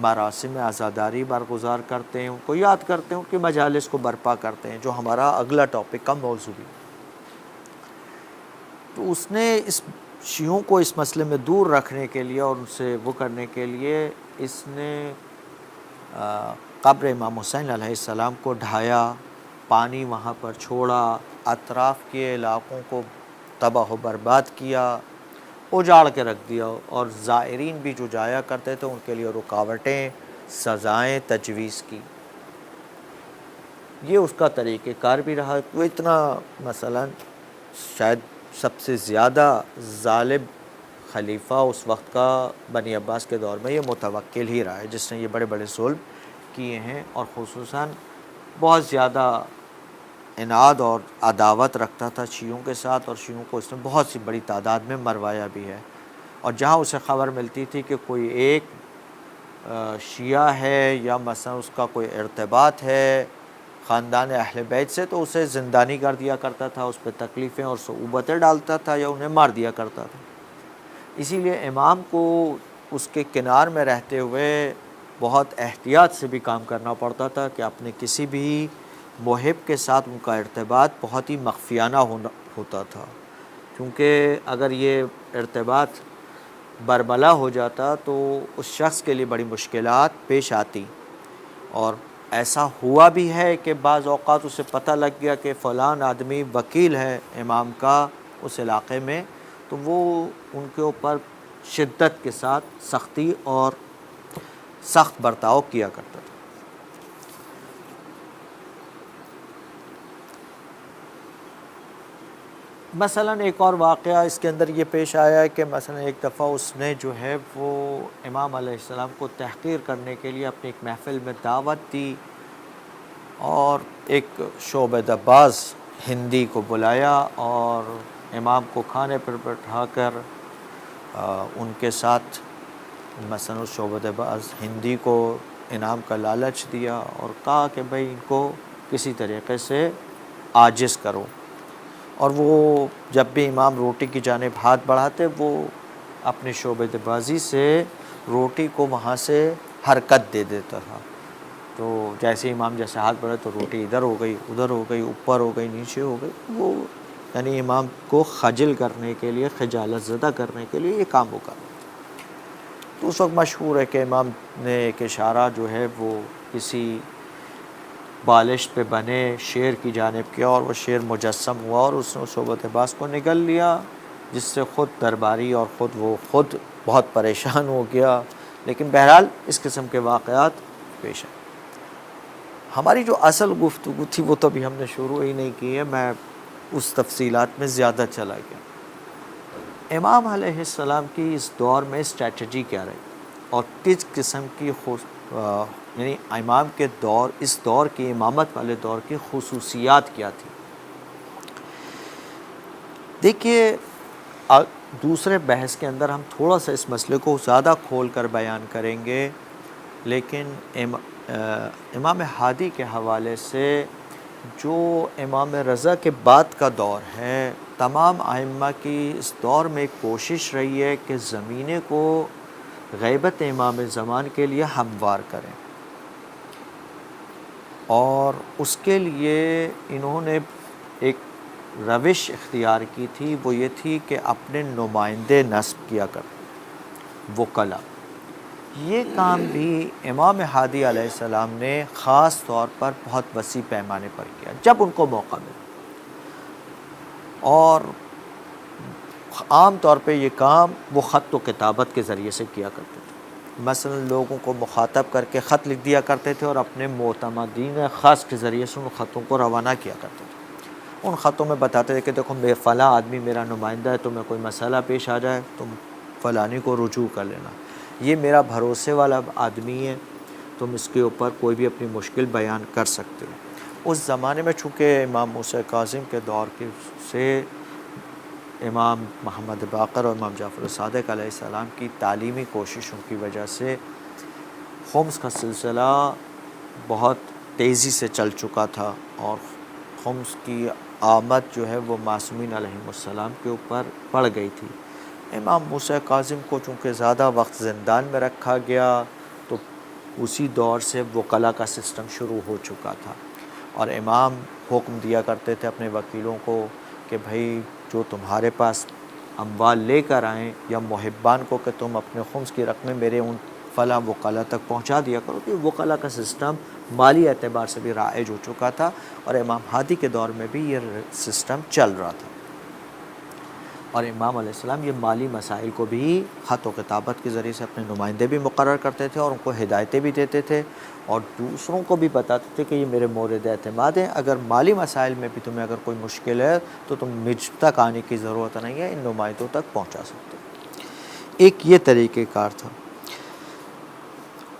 مراسم عزاداری برگزار کرتے ہیں، ان کو یاد کرتے ہیں، ان کی مجالس کو برپا کرتے ہیں، جو ہمارا اگلا ٹاپک کا موضوع بھی۔ تو اس نے اس شیعوں کو اس مسئلے میں دور رکھنے کے لیے اور ان سے وہ کرنے کے لیے اس نے قبر امام حسین علیہ السلام کو ڈھایا، پانی وہاں پر چھوڑا، اطراف کے علاقوں کو تباہ و برباد کیا، اجاڑ کے رکھ دیا، اور زائرین بھی جو جایا کرتے تھے ان کے لیے رکاوٹیں، سزائیں تجویز کی۔ یہ اس کا طریقہ کار بھی رہا۔ وہ اتنا مثلا شاید سب سے زیادہ ظالم خلیفہ اس وقت کا بنی عباس کے دور میں یہ متوکل ہی رہا ہے، جس نے یہ بڑے بڑے ظلم کیے ہیں، اور خصوصاً بہت زیادہ عناد اور عداوت رکھتا تھا شیعوں کے ساتھ، اور شیعوں کو اس نے بہت سی بڑی تعداد میں مروایا بھی ہے۔ اور جہاں اسے خبر ملتی تھی کہ کوئی ایک شیعہ ہے یا مثلا اس کا کوئی ارتباط ہے خاندان اہل بیت سے، تو اسے زندانی کر دیا کرتا تھا، اس پہ تکلیفیں اور صعوبتیں ڈالتا تھا یا انہیں مار دیا کرتا تھا۔ اسی لیے امام کو اس کے کنار میں رہتے ہوئے بہت احتیاط سے بھی کام کرنا پڑتا تھا کہ اپنے کسی بھی محب کے ساتھ ان کا ارتباط بہت ہی مخفیانہ ہوتا تھا، کیونکہ اگر یہ ارتباط برملا ہو جاتا تو اس شخص کے لیے بڑی مشکلات پیش آتی۔ اور ایسا ہوا بھی ہے کہ بعض اوقات اسے پتہ لگ گیا کہ فلان آدمی وکیل ہے امام کا اس علاقے میں، تو وہ ان کے اوپر شدت کے ساتھ سختی اور سخت برتاؤ کیا کرتا تھا۔ مثلا ایک اور واقعہ اس کے اندر یہ پیش آیا ہے کہ مثلا ایک دفعہ اس نے جو ہے وہ امام علیہ السلام کو تحقیر کرنے کے لیے اپنی ایک محفل میں دعوت دی، اور ایک شعبہ باز ہندی کو بلایا اور امام کو کھانے پر بٹھا کر ان کے ساتھ مثلا اس شعبہ باز ہندی کو انعام کا لالچ دیا اور کہا کہ بھئی ان کو کسی طریقے سے عاجز کرو۔ اور وہ جب بھی امام روٹی کی جانب ہاتھ بڑھاتے، وہ اپنے شعبہ بازی سے روٹی کو وہاں سے حرکت دے دیتا تھا۔ تو جیسے امام جیسے ہاتھ بڑھے تو روٹی ادھر ہو گئی، ادھر ہو گئی، اوپر ہو گئی، نیچے ہو گئی۔ وہ یعنی امام کو خجل کرنے کے لیے، خجالت زدہ کرنے کے لیے یہ کام وہ کر۔ تو اس وقت مشہور ہے کہ امام نے ایک اشارہ جو ہے وہ کسی بالشت پہ بنے شیر کی جانب کیا اور وہ شیر مجسم ہوا اور اس نے صحبت باز کو نگل لیا، جس سے خود درباری اور وہ خود بہت پریشان ہو گیا۔ لیکن بہرحال اس قسم کے واقعات پیش آئے۔ ہماری جو اصل گفتگو تھی وہ تو ابھی ہم نے شروع ہی نہیں کی ہے، میں اس تفصیلات میں زیادہ چلا گیا۔ امام علیہ السلام کی اس دور میں اسٹریٹجی کیا رہی اور کس قسم کی یعنی امام کے دور، اس دور کی امامت والے دور کی خصوصیات کیا تھی؟ دیکھیے دوسرے بحث کے اندر ہم تھوڑا سا اس مسئلے کو زیادہ کھول کر بیان کریں گے، لیکن امام ہادی کے حوالے سے جو امام رضا کے بعد کا دور ہے، تمام ائمہ کی اس دور میں ایک کوشش رہی ہے کہ زمینے کو غیبت امام زمان کے لیے ہموار کریں، اور اس کے لیے انہوں نے ایک روش اختیار کی تھی، وہ یہ تھی کہ اپنے نمائندے نصب کیا کرتے، وکلا۔ یہ کام بھی امام ہادی علیہ السلام نے خاص طور پر بہت وسیع پیمانے پر کیا جب ان کو موقع ملا، اور عام طور پہ یہ کام وہ خط و کتابت کے ذریعے سے کیا کرتے تھے۔ مثلا لوگوں کو مخاطب کر کے خط لکھ دیا کرتے تھے اور اپنے معتمدین خاص کے ذریعے سے ان خطوں کو روانہ کیا کرتے تھے۔ ان خطوں میں بتاتے تھے کہ دیکھو فلاں آدمی میرا نمائندہ ہے، تمہیں کوئی مسئلہ پیش آ جائے تم فلانی کو رجوع کر لینا، یہ میرا بھروسے والا آدمی ہے، تم اس کے اوپر کوئی بھی اپنی مشکل بیان کر سکتے ہو۔ اس زمانے میں چونکہ امام موسیٰ کاظم کے دور سے امام محمد باقر اور امام جعفر صادق علیہ السلام کی تعلیمی کوششوں کی وجہ سے خمس کا سلسلہ بہت تیزی سے چل چکا تھا، اور خمس کی آمد جو ہے وہ معصومین علیہم السلام کے اوپر پڑ گئی تھی۔ امام موسیٰ کاظم کو چونکہ زیادہ وقت زندان میں رکھا گیا تو اسی دور سے وکلا کا سسٹم شروع ہو چکا تھا، اور امام حکم دیا کرتے تھے اپنے وکیلوں کو کہ بھائی جو تمہارے پاس اموال لے کر آئیں یا محبان کو کہ تم اپنے خمس کی رقمیں میرے ان فلاں وکلا تک پہنچا دیا کرو، کہ وکلا کا سسٹم مالی اعتبار سے بھی رائج ہو چکا تھا، اور امام ہادی کے دور میں بھی یہ سسٹم چل رہا تھا، اور امام علیہ السلام یہ مالی مسائل کو بھی خط و کتابت کے ذریعے سے اپنے نمائندے بھی مقرر کرتے تھے اور ان کو ہدایتیں بھی دیتے تھے، اور دوسروں کو بھی بتاتے تھے کہ یہ میرے مورد اعتماد ہیں، اگر مالی مسائل میں بھی تمہیں اگر کوئی مشکل ہے تو تم مجھ تک آنے کی ضرورت نہیں ہے، ان نمائندوں تک پہنچا سکتے ہو۔ ایک یہ طریقہ کار تھا۔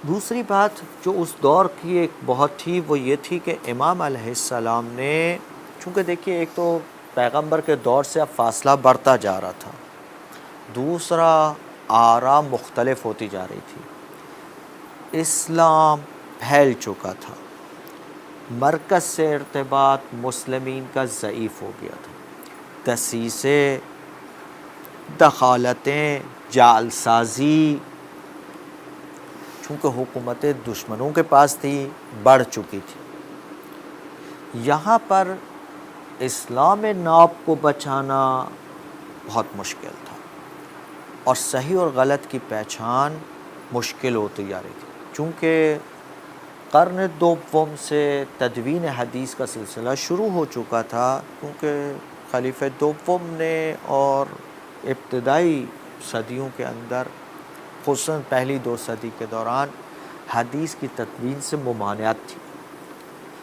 دوسری بات جو اس دور کی ایک بہت تھی وہ یہ تھی کہ امام علیہ السلام نے، چونکہ دیکھیے ایک تو پیغمبر کے دور سے اب فاصلہ بڑھتا جا رہا تھا، دوسرا آرا مختلف ہوتی جا رہی تھی، اسلام پھیل چکا تھا، مرکز سے ارتباط مسلمین کا ضعیف ہو گیا تھا، دسیسے، دخالتیں، جعل سازی چونکہ حکومتیں دشمنوں کے پاس تھی بڑھ چکی تھی، یہاں پر اسلام ناب کو بچانا بہت مشکل تھا، اور صحیح اور غلط کی پہچان مشکل ہوتی جا رہی تھی، چونکہ قرن دوم سے تدوین حدیث کا سلسلہ شروع ہو چکا تھا، کیونکہ خلیفہ دوم نے اور ابتدائی صدیوں کے اندر خصوصاً پہلی 2 صدی کے دوران حدیث کی تدوین سے ممانعت تھی،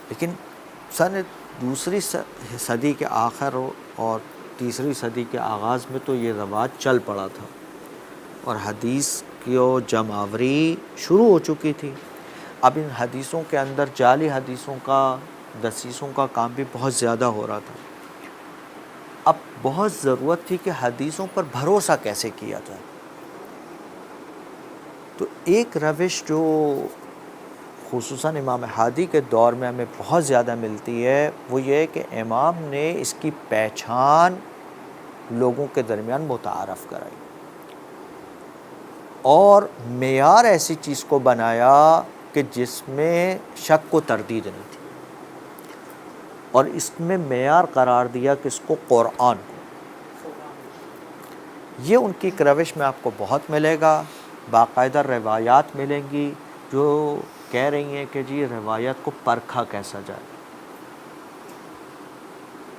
لیکن دوسری صدی کے آخر اور تیسری صدی کے آغاز میں تو یہ رواج چل پڑا تھا، اور حدیث کی جمع آوری شروع ہو چکی تھی۔ اب ان حدیثوں کے اندر جعلی حدیثوں کا، دسیسوں کا کام بھی بہت زیادہ ہو رہا تھا۔ اب بہت ضرورت تھی کہ حدیثوں پر بھروسہ کیسے کیا جائے، تو ایک روش جو خصوصاً امام ہادی کے دور میں ہمیں بہت زیادہ ملتی ہے وہ یہ ہے کہ امام نے اس کی پہچان لوگوں کے درمیان متعارف کرائی، اور معیار ایسی چیز کو بنایا کہ جس میں شک و تردید نہیں تھی، اور اس میں معیار قرار دیا کہ اس کو قرآن کو، یہ ان کی ایک روش میں آپ کو بہت ملے گا باقاعدہ روایات ملیں گی جو کہہ رہی ہیں کہ جی روایت کو پرکھا کیسا جائے،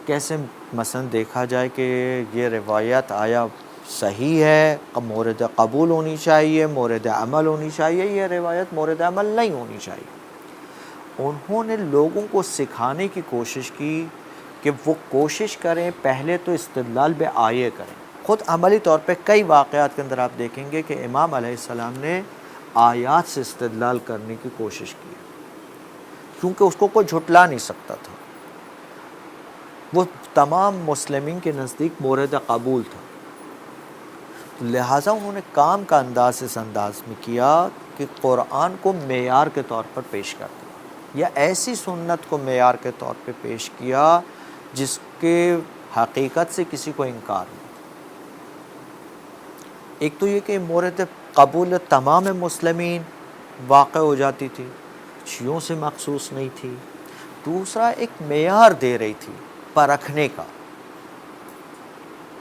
کیسے مثلا دیکھا جائے کہ یہ روایت آیا صحیح ہے، مورد قبول ہونی چاہیے، مورد عمل ہونی چاہیے، یہ روایت مورد عمل نہیں ہونی چاہیے۔ انہوں نے لوگوں کو سکھانے کی کوشش کی کہ وہ کوشش کریں پہلے تو استدلال بے آیے کریں۔ خود عملی طور پہ کئی واقعات کے اندر آپ دیکھیں گے کہ امام علیہ السلام نے آیات سے استدلال کرنے کی کوشش کی، کیونکہ اس کو کوئی جھٹلا نہیں سکتا تھا، وہ تمام مسلمین کے نزدیک مورد قبول تھا، لہٰذا انہوں نے کام کا انداز اس انداز میں کیا کہ قرآن کو معیار کے طور پر پیش کر دیا، یا ایسی سنت کو معیار کے طور پہ پیش کیا جس کے حقیقت سے کسی کو انکار نہیں۔ ایک تو یہ کہ مورد قبول تمام مسلمین واقع ہو جاتی تھی، شیعوں سے مخصوص نہیں تھی۔ دوسرا ایک معیار دے رہی تھی پرکھنے کا،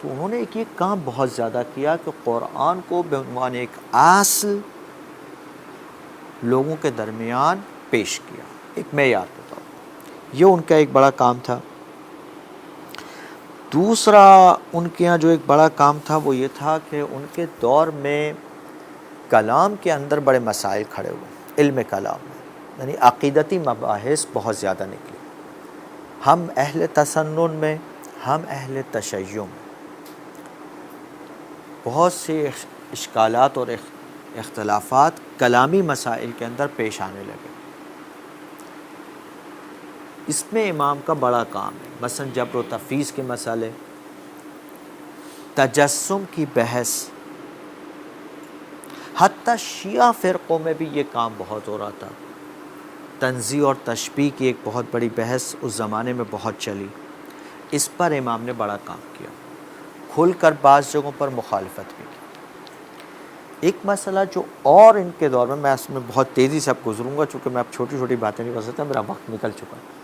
تو انہوں نے ایک یہ کام بہت زیادہ کیا کہ قرآن کو بعنوان ایک اصل لوگوں کے درمیان پیش کیا، ایک معیار کے طور پر۔ یہ ان کا ایک بڑا کام تھا۔ دوسرا ان کے یہاں جو ایک بڑا کام تھا وہ یہ تھا کہ ان کے دور میں کلام کے اندر بڑے مسائل کھڑے ہوئے، علم کلام میں، یعنی عقیدتی مباحث بہت زیادہ نکلی۔ ہم اہل تسنن میں، ہم اہل تشیع میں بہت سے اشکالات اور اختلافات کلامی مسائل کے اندر پیش آنے لگے۔ اس میں امام کا بڑا کام ہے، مثلا جبر و تفویض کے مسئلے، تجسم کی بحث، حتیٰ شیعہ فرقوں میں بھی یہ کام بہت ہو رہا تھا۔ تنزیہ اور تشبیہ کی ایک بہت بڑی بحث اس زمانے میں بہت چلی، اس پر امام نے بڑا کام کیا، کھل کر بعض جگہوں پر مخالفت بھی کی۔ ایک مسئلہ جو اور ان کے دور میں اس میں بہت تیزی سے اب گزروں گا چونکہ میں اب چھوٹی چھوٹی باتیں نہیں کر سکتا، میرا وقت نکل چکا ہے۔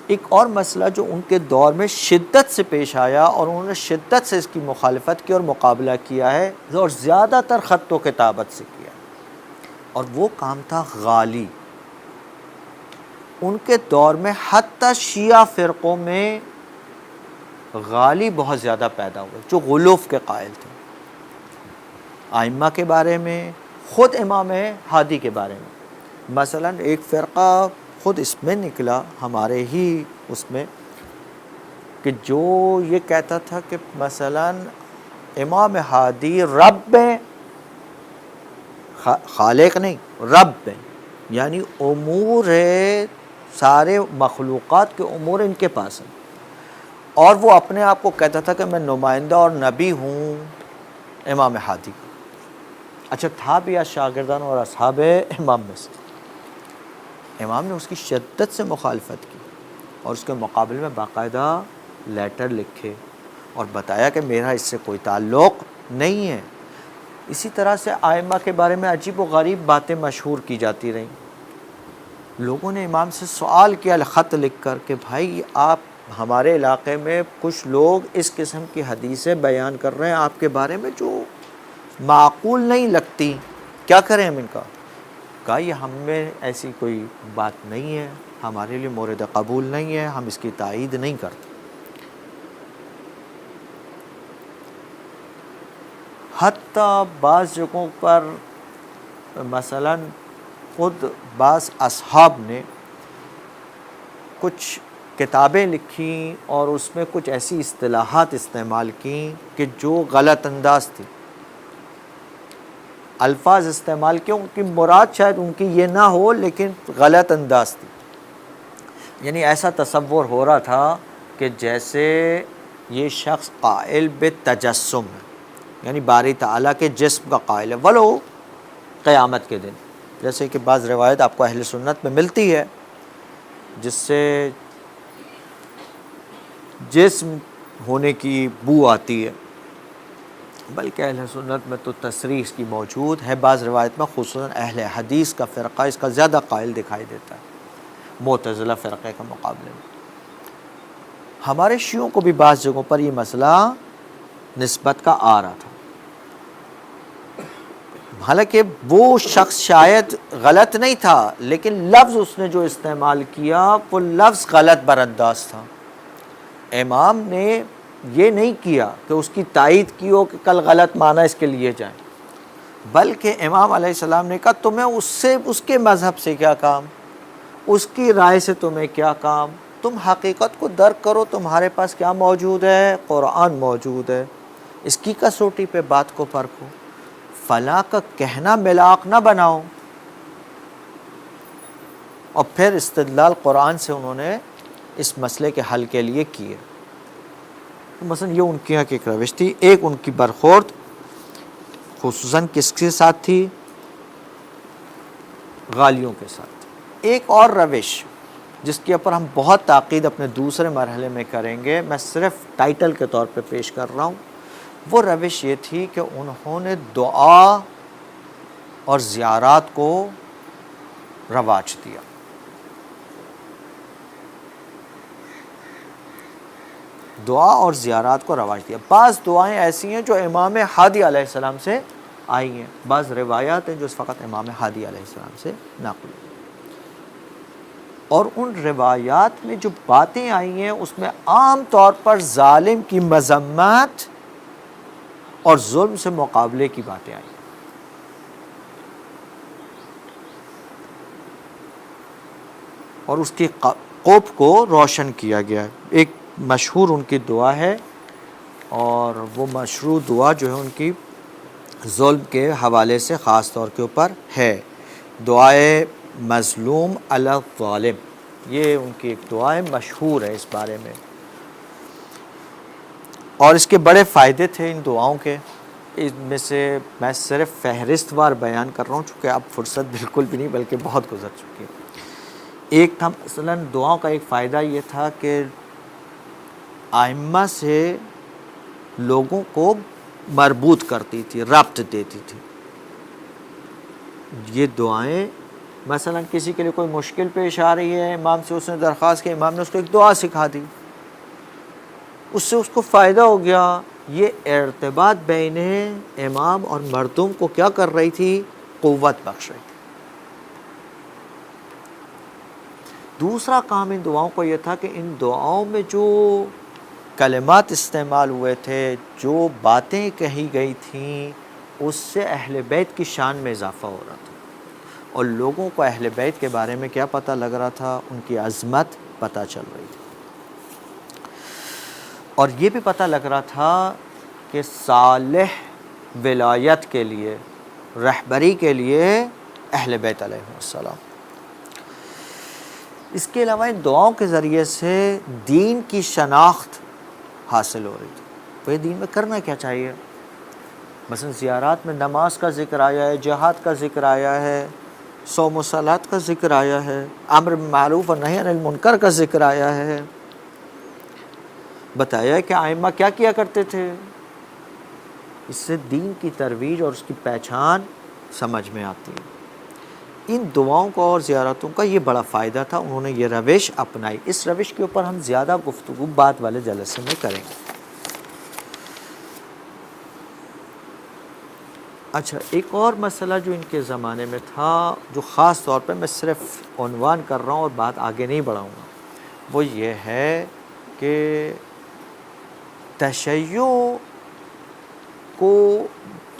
ایک اور مسئلہ جو ان کے دور میں شدت سے پیش آیا اور انہوں نے شدت سے اس کی مخالفت کی اور مقابلہ کیا ہے اور زیادہ تر خط و کتابت سے کیا، اور وہ کام تھا غالی۔ ان کے دور میں حتیٰ شیعہ فرقوں میں غالی بہت زیادہ پیدا ہوئے جو غلوف کے قائل تھے، ائمہ کے بارے میں، خود امام ہادی کے بارے میں۔ مثلا ایک فرقہ خود اس میں نکلا ہمارے ہی اس میں کہ جو یہ کہتا تھا کہ مثلا امام ہادی رب میں، خالق نہیں، رب میں، یعنی امور سارے مخلوقات کے امور ان کے پاس ہیں، اور وہ اپنے آپ کو کہتا تھا کہ میں نمائندہ اور نبی ہوں امام ہادی کا۔ اچھا تھا بھی شاگردان اور اصحاب امام میں سے۔ امام نے اس کی شدت سے مخالفت کی اور اس کے مقابلے میں باقاعدہ لیٹر لکھے اور بتایا کہ میرا اس سے کوئی تعلق نہیں ہے۔ اسی طرح سے ائمہ کے بارے میں عجیب و غریب باتیں مشہور کی جاتی رہیں۔ لوگوں نے امام سے سوال کیا خط لکھ کر کہ بھائی آپ ہمارے علاقے میں کچھ لوگ اس قسم کی حدیثیں بیان کر رہے ہیں آپ کے بارے میں جو معقول نہیں لگتی، کیا کریں ہم ان کا؟ کہا یہ ہم میں ایسی کوئی بات نہیں ہے، ہمارے لیے مورد قبول نہیں ہے، ہم اس کی تائید نہیں کرتے۔ حتیٰ بعض جگہوں پر مثلا خود بعض اصحاب نے کچھ کتابیں لکھیں اور اس میں کچھ ایسی اصطلاحات استعمال کیں کہ جو غلط انداز تھی، الفاظ استعمال کیے ان کی مراد شاید ان کی یہ نہ ہو لیکن غلط انداز تھی، یعنی ایسا تصور ہو رہا تھا کہ جیسے یہ شخص قائل بتجسم ہے، یعنی باری تعالیٰ کے جسم کا قائل ہے ولو قیامت کے دن، جیسے کہ بعض روایت آپ کو اہل سنت میں ملتی ہے جس سے جسم ہونے کی بو آتی ہے، بلکہ اہل سنت میں تو تصریح اس کی موجود ہے، بعض روایت میں خصوصاً اہل حدیث کا فرقہ اس کا زیادہ قائل دکھائی دیتا ہے معتزلہ فرقے کے مقابلے میں۔ ہمارے شیعوں کو بھی بعض جگہوں پر یہ مسئلہ نسبت کا آ رہا تھا، حالانکہ وہ شخص شاید غلط نہیں تھا، لیکن لفظ اس نے جو استعمال کیا وہ لفظ غلط برانداز تھا۔ امام نے یہ نہیں کیا کہ اس کی تائید کی ہو کہ کل غلط معنی اس کے لیے جائیں، بلکہ امام علیہ السلام نے کہا تمہیں اس کے مذہب سے کیا کام، اس کی رائے سے تمہیں کیا کام، تم حقیقت کو درک کرو، تمہارے پاس کیا موجود ہے، قرآن موجود ہے، اس کی کسوٹی پہ بات کو پرکھو، فلاں کا کہنا ملاق نہ بناؤ۔ اور پھر استدلال قرآن سے انہوں نے اس مسئلے کے حل کے لیے کیے۔ مثلا یہ ان کی ایک روش تھی۔ ایک ان کی برخورد خصوصاً کس کے ساتھ تھی؟ غالیوں کے ساتھ۔ ایک اور روش جس کے اوپر ہم بہت تاکید اپنے دوسرے مرحلے میں کریں گے، میں صرف ٹائٹل کے طور پہ پیش کر رہا ہوں، وہ روش یہ تھی کہ انہوں نے دعا اور زیارات کو رواج دیا۔ دعا اور زیارات کو رواج دیا۔ بعض دعائیں ایسی ہیں جو امام ہادی علیہ السلام سے آئی ہیں، بعض روایات ہیں جو فقط امام ہادی علیہ السلام سے نقل ہیں، اور ان روایات میں جو باتیں آئی ہیں اس میں عام طور پر ظالم کی مذمت اور ظلم سے مقابلے کی باتیں آئی ہیں۔ اور اس کی قوف کو روشن کیا گیا ہے۔ ایک مشہور ان کی دعا ہے، اور وہ مشہور دعا جو ہے ان کی ظلم کے حوالے سے خاص طور کے اوپر ہے، دعائے مظلوم علی الظالم، یہ ان کی ایک دعا ہے، مشہور ہے اس بارے میں، اور اس کے بڑے فائدے تھے ان دعاؤں کے۔ ان میں سے میں صرف فہرست وار بیان کر رہا ہوں چونکہ اب فرصت بالکل بھی نہیں بلکہ بہت گزر چکی ہے۔ ایک تھا مثلا دعاؤں کا ایک فائدہ یہ تھا کہ ائمہ سے لوگوں کو مربوط کرتی تھی، ربط دیتی تھی۔ یہ دعائیں مثلا کسی کے لیے کوئی مشکل پیش آ رہی ہے، امام سے اس نے درخواست کی، امام نے اس کو ایک دعا سکھا دی، اس سے اس کو فائدہ ہو گیا۔ یہ ارتباط بین امام اور مردم کو کیا کر رہی تھی؟ قوت بخش رہی تھی۔ دوسرا کام ان دعاؤں کو یہ تھا کہ ان دعاؤں میں جو کلمات استعمال ہوئے تھے، جو باتیں کہی گئی تھیں، اس سے اہل بیت کی شان میں اضافہ ہو رہا تھا، اور لوگوں کو اہل بیت کے بارے میں کیا پتہ لگ رہا تھا؟ ان کی عظمت پتہ چل رہی تھی، اور یہ بھی پتہ لگ رہا تھا کہ صالح ولایت کے لیے، رہبری کے لیے اہل بیت علیہ السلام۔ اس کے علاوہ ان دعاؤں کے ذریعے سے دین کی شناخت حاصل ہو رہی تھی۔ تو یہ دین میں کرنا کیا چاہیے؟ مثلا زیارات میں نماز کا ذکر آیا ہے، جہاد کا ذکر آیا ہے، صوم و صلات کا ذکر آیا ہے، امر بالمعروف اور نہی عن المنکر کا ذکر آیا ہے، بتایا ہے کہ ائمہ کیا کیا کرتے تھے۔ اس سے دین کی ترویج اور اس کی پہچان سمجھ میں آتی ہے۔ ان دعاؤں کو اور زیارتوں کا یہ بڑا فائدہ تھا، انہوں نے یہ روش اپنائی۔ اس روش کے اوپر ہم زیادہ گفتگو بعد والے جلسے میں کریں گے۔ اچھا، ایک اور مسئلہ جو ان کے زمانے میں تھا، جو خاص طور پہ میں صرف عنوان کر رہا ہوں اور بات آگے نہیں بڑھاؤں گا، وہ یہ ہے کہ تشیع کو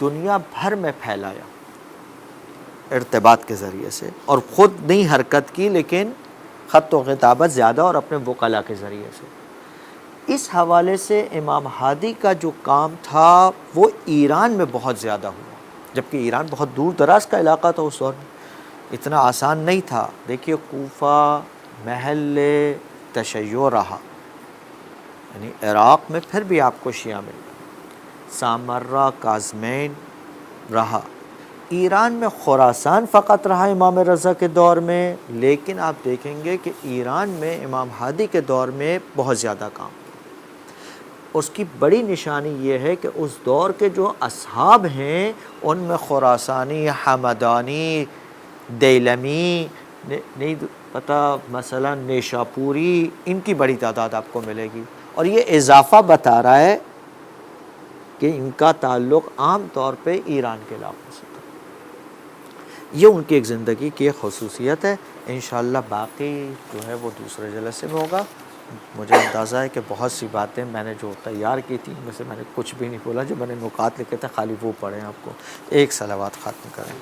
دنیا بھر میں پھیلایا ارتباط کے ذریعے سے، اور خود نہیں حرکت کی لیکن خط و خطابت زیادہ اور اپنے وکلاء کے ذریعے سے۔ اس حوالے سے امام ہادی کا جو کام تھا وہ ایران میں بہت زیادہ ہوا، جبکہ ایران بہت دور دراز کا علاقہ تھا اس دور میں، اتنا آسان نہیں تھا۔ دیکھیے کوفہ محل تشیع رہا، یعنی عراق میں پھر بھی آپ کو شیعہ مل گئے، سامرہ کاظمین رہا، ایران میں خراسان فقط رہا امام رضا کے دور میں، لیکن آپ دیکھیں گے کہ ایران میں امام ہادی کے دور میں بہت زیادہ کام کیا۔ اس کی بڑی نشانی یہ ہے کہ اس دور کے جو اصحاب ہیں ان میں خراسانی، حمدانی، دیلمی، نہیں پتہ مثلا نیشاپوری، ان کی بڑی تعداد آپ کو ملے گی، اور یہ اضافہ بتا رہا ہے کہ ان کا تعلق عام طور پہ ایران کے علاقوں سے تھا۔ یہ ان کی ایک زندگی کی ایک خصوصیت ہے. انشاءاللہ باقی جو ہے وہ دوسرے جلسے میں ہوگا. مجھے اندازہ ہے کہ بہت سی باتیں میں نے جو تیار کی تھی ان میں سے میں نے کچھ بھی نہیں بولا. جو میں نے نکات لکھے تھے خالی وہ پڑھیں آپ کو. ایک صلوات ختم کریں.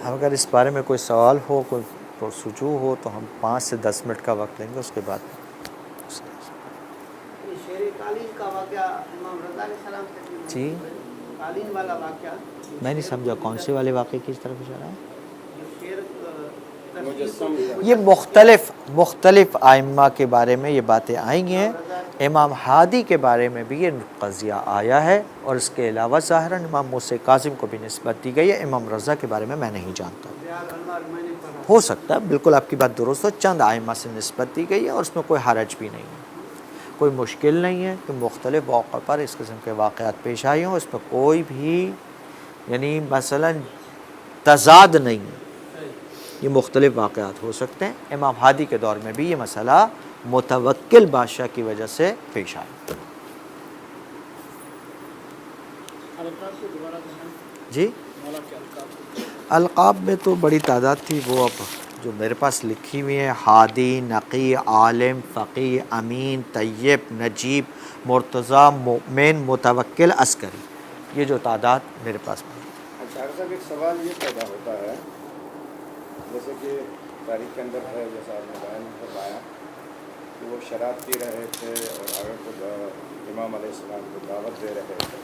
اگر اس بارے میں کوئی سوال ہو، کوئی پرسجو ہو تو ہم 5 سے 10 منٹ کا وقت لیں گے. اس کے بعد شیر قالین کا واقعہ امام رضا علیہ السلام سے جی قالین والا واقعہ میں نہیں سمجھا کون سے والے واقعے کی طرف اشارہ ہے. شیر یہ مختلف ائمہ کے بارے میں یہ باتیں آئی ہیں. امام ہادی کے بارے میں بھی یہ قضیہ آیا ہے اور اس کے علاوہ ظاہراً امام موسیٰ کاظم کو بھی نسبت دی گئی ہے. امام رضا کے بارے میں نہیں جانتا. ہو سکتا ہے، بالکل آپ کی بات درست ہو. چند ائمہ سے نسبت دی گئی ہے اور اس میں کوئی حرج بھی نہیں ہے، کوئی مشکل نہیں ہے کہ مختلف موقع پر اس قسم کے واقعات پیش آئے ہوں. اس میں کوئی بھی یعنی مثلا تضاد نہیں ہے. یہ مختلف واقعات ہو سکتے ہیں. امام ہادی کے دور میں بھی یہ مسئلہ متوکل بادشاہ کی وجہ سے پیش آیا. جی القاب میں تو بڑی تعداد تھی، وہ اب جو میرے پاس لکھی ہوئی ہیں: ہادی، نقی، عالم، فقی، امین، طیب، نجیب، مرتضیٰ، مؤمن، متوکل، عسکری. یہ جو تعداد میرے پاس ہے. اچھا صاحب، ایک سوال یہ پیدا ہوتا ہے، جیسے کہ تاریخ کے اندر ہے، جیسا آپ نے بیان فرمایا کہ وہ شراب پی رہے تھے اور آگے کو امام علیہ السلام کو دعوت دے رہے تھے.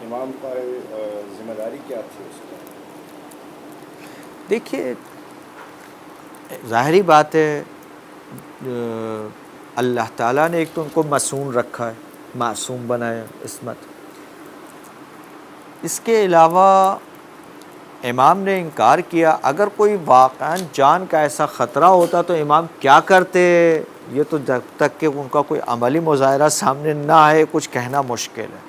امام کا ذمہ داری کیا تھی اس میں؟ دیکھیے ظاہری بات ہے، اللہ تعالیٰ نے ایک تو ان کو معصوم رکھا ہے، معصوم بنایا، عصمت. اس کے علاوہ امام نے انکار کیا. اگر کوئی واقعاً جان کا ایسا خطرہ ہوتا تو امام کیا کرتے، یہ تو جب تک کہ ان کا کوئی عملی مظاہرہ سامنے نہ آئے کچھ کہنا مشکل ہے.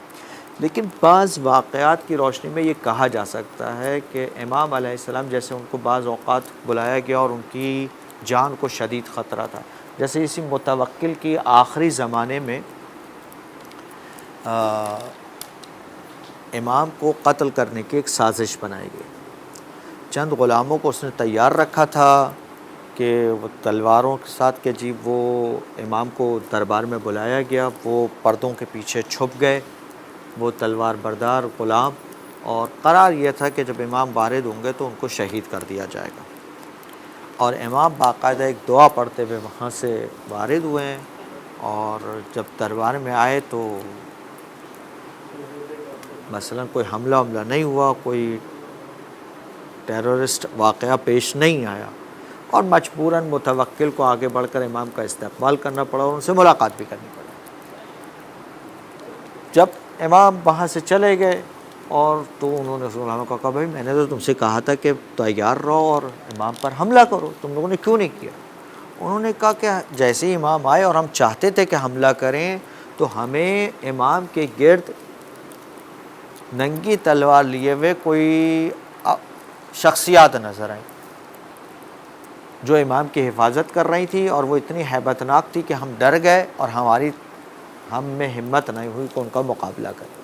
لیکن بعض واقعات کی روشنی میں یہ کہا جا سکتا ہے کہ امام علیہ السلام جیسے ان کو بعض اوقات بلایا گیا اور ان کی جان کو شدید خطرہ تھا. جیسے اسی متوکل کی آخری زمانے میں امام کو قتل کرنے کی ایک سازش بنائی گئی. چند غلاموں کو اس نے تیار رکھا تھا کہ وہ تلواروں کے ساتھ کہ جی وہ امام کو دربار میں بلایا گیا. وہ پردوں کے پیچھے چھپ گئے وہ تلوار بردار غلام، اور قرار یہ تھا کہ جب امام وارد ہوں گے تو ان کو شہید کر دیا جائے گا. اور امام باقاعدہ ایک دعا پڑھتے ہوئے وہاں سے وارد ہوئے ہیں، اور جب دربار میں آئے تو مثلا کوئی حملہ نہیں ہوا، کوئی ٹیررسٹ واقعہ پیش نہیں آیا، اور مجبوراً متوکل کو آگے بڑھ کر امام کا استقبال کرنا پڑا اور ان سے ملاقات بھی کرنی پڑی. جب امام وہاں سے چلے گئے اور تو انہوں نے غلاموں کو کہا بھائی میں نے تو تم سے کہا تھا کہ تیار رہو اور امام پر حملہ کرو، تم لوگوں نے کیوں نہیں کیا؟ انہوں نے کہا کہ جیسے ہی امام آئے اور ہم چاہتے تھے کہ حملہ کریں تو ہمیں امام کے گرد ننگی تلوار لیے ہوئے کوئی شخصیات نظر آئیں جو امام کی حفاظت کر رہی تھی، اور وہ اتنی ہیبت ناک تھی کہ ہم ڈر گئے اور ہم میں ہمت نہیں ہوئی کہ ان کا مقابلہ کریں.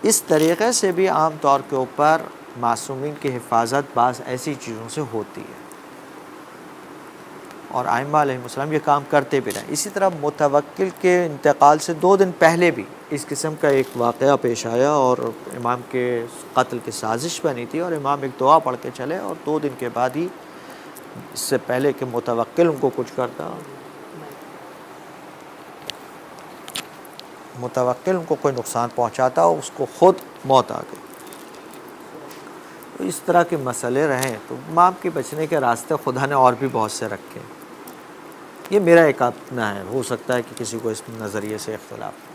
اس طریقے سے بھی عام طور کے اوپر معصومین کی حفاظت بعض ایسی چیزوں سے ہوتی ہے، اور ائمہ علیہ السلام یہ کام کرتے بھی رہے. اسی طرح متوکل کے انتقال سے 2 دن پہلے بھی اس قسم کا ایک واقعہ پیش آیا اور امام کے قتل کی سازش بنی تھی، اور امام ایک دعا پڑھ کے چلے، اور 2 دن کے بعد ہی اس سے پہلے کہ متوکل ان کو کچھ کرتا، متوکل ان کو کوئی نقصان پہنچاتا، اس کو خود موت آ گئی. تو اس طرح کے مسئلے رہیں تو امام کے بچنے کے راستے خدا نے اور بھی بہت سے رکھے. یہ میرا ایک اپنا ہے، ہو سکتا ہے کہ کسی کو اس نظریے سے اختلاف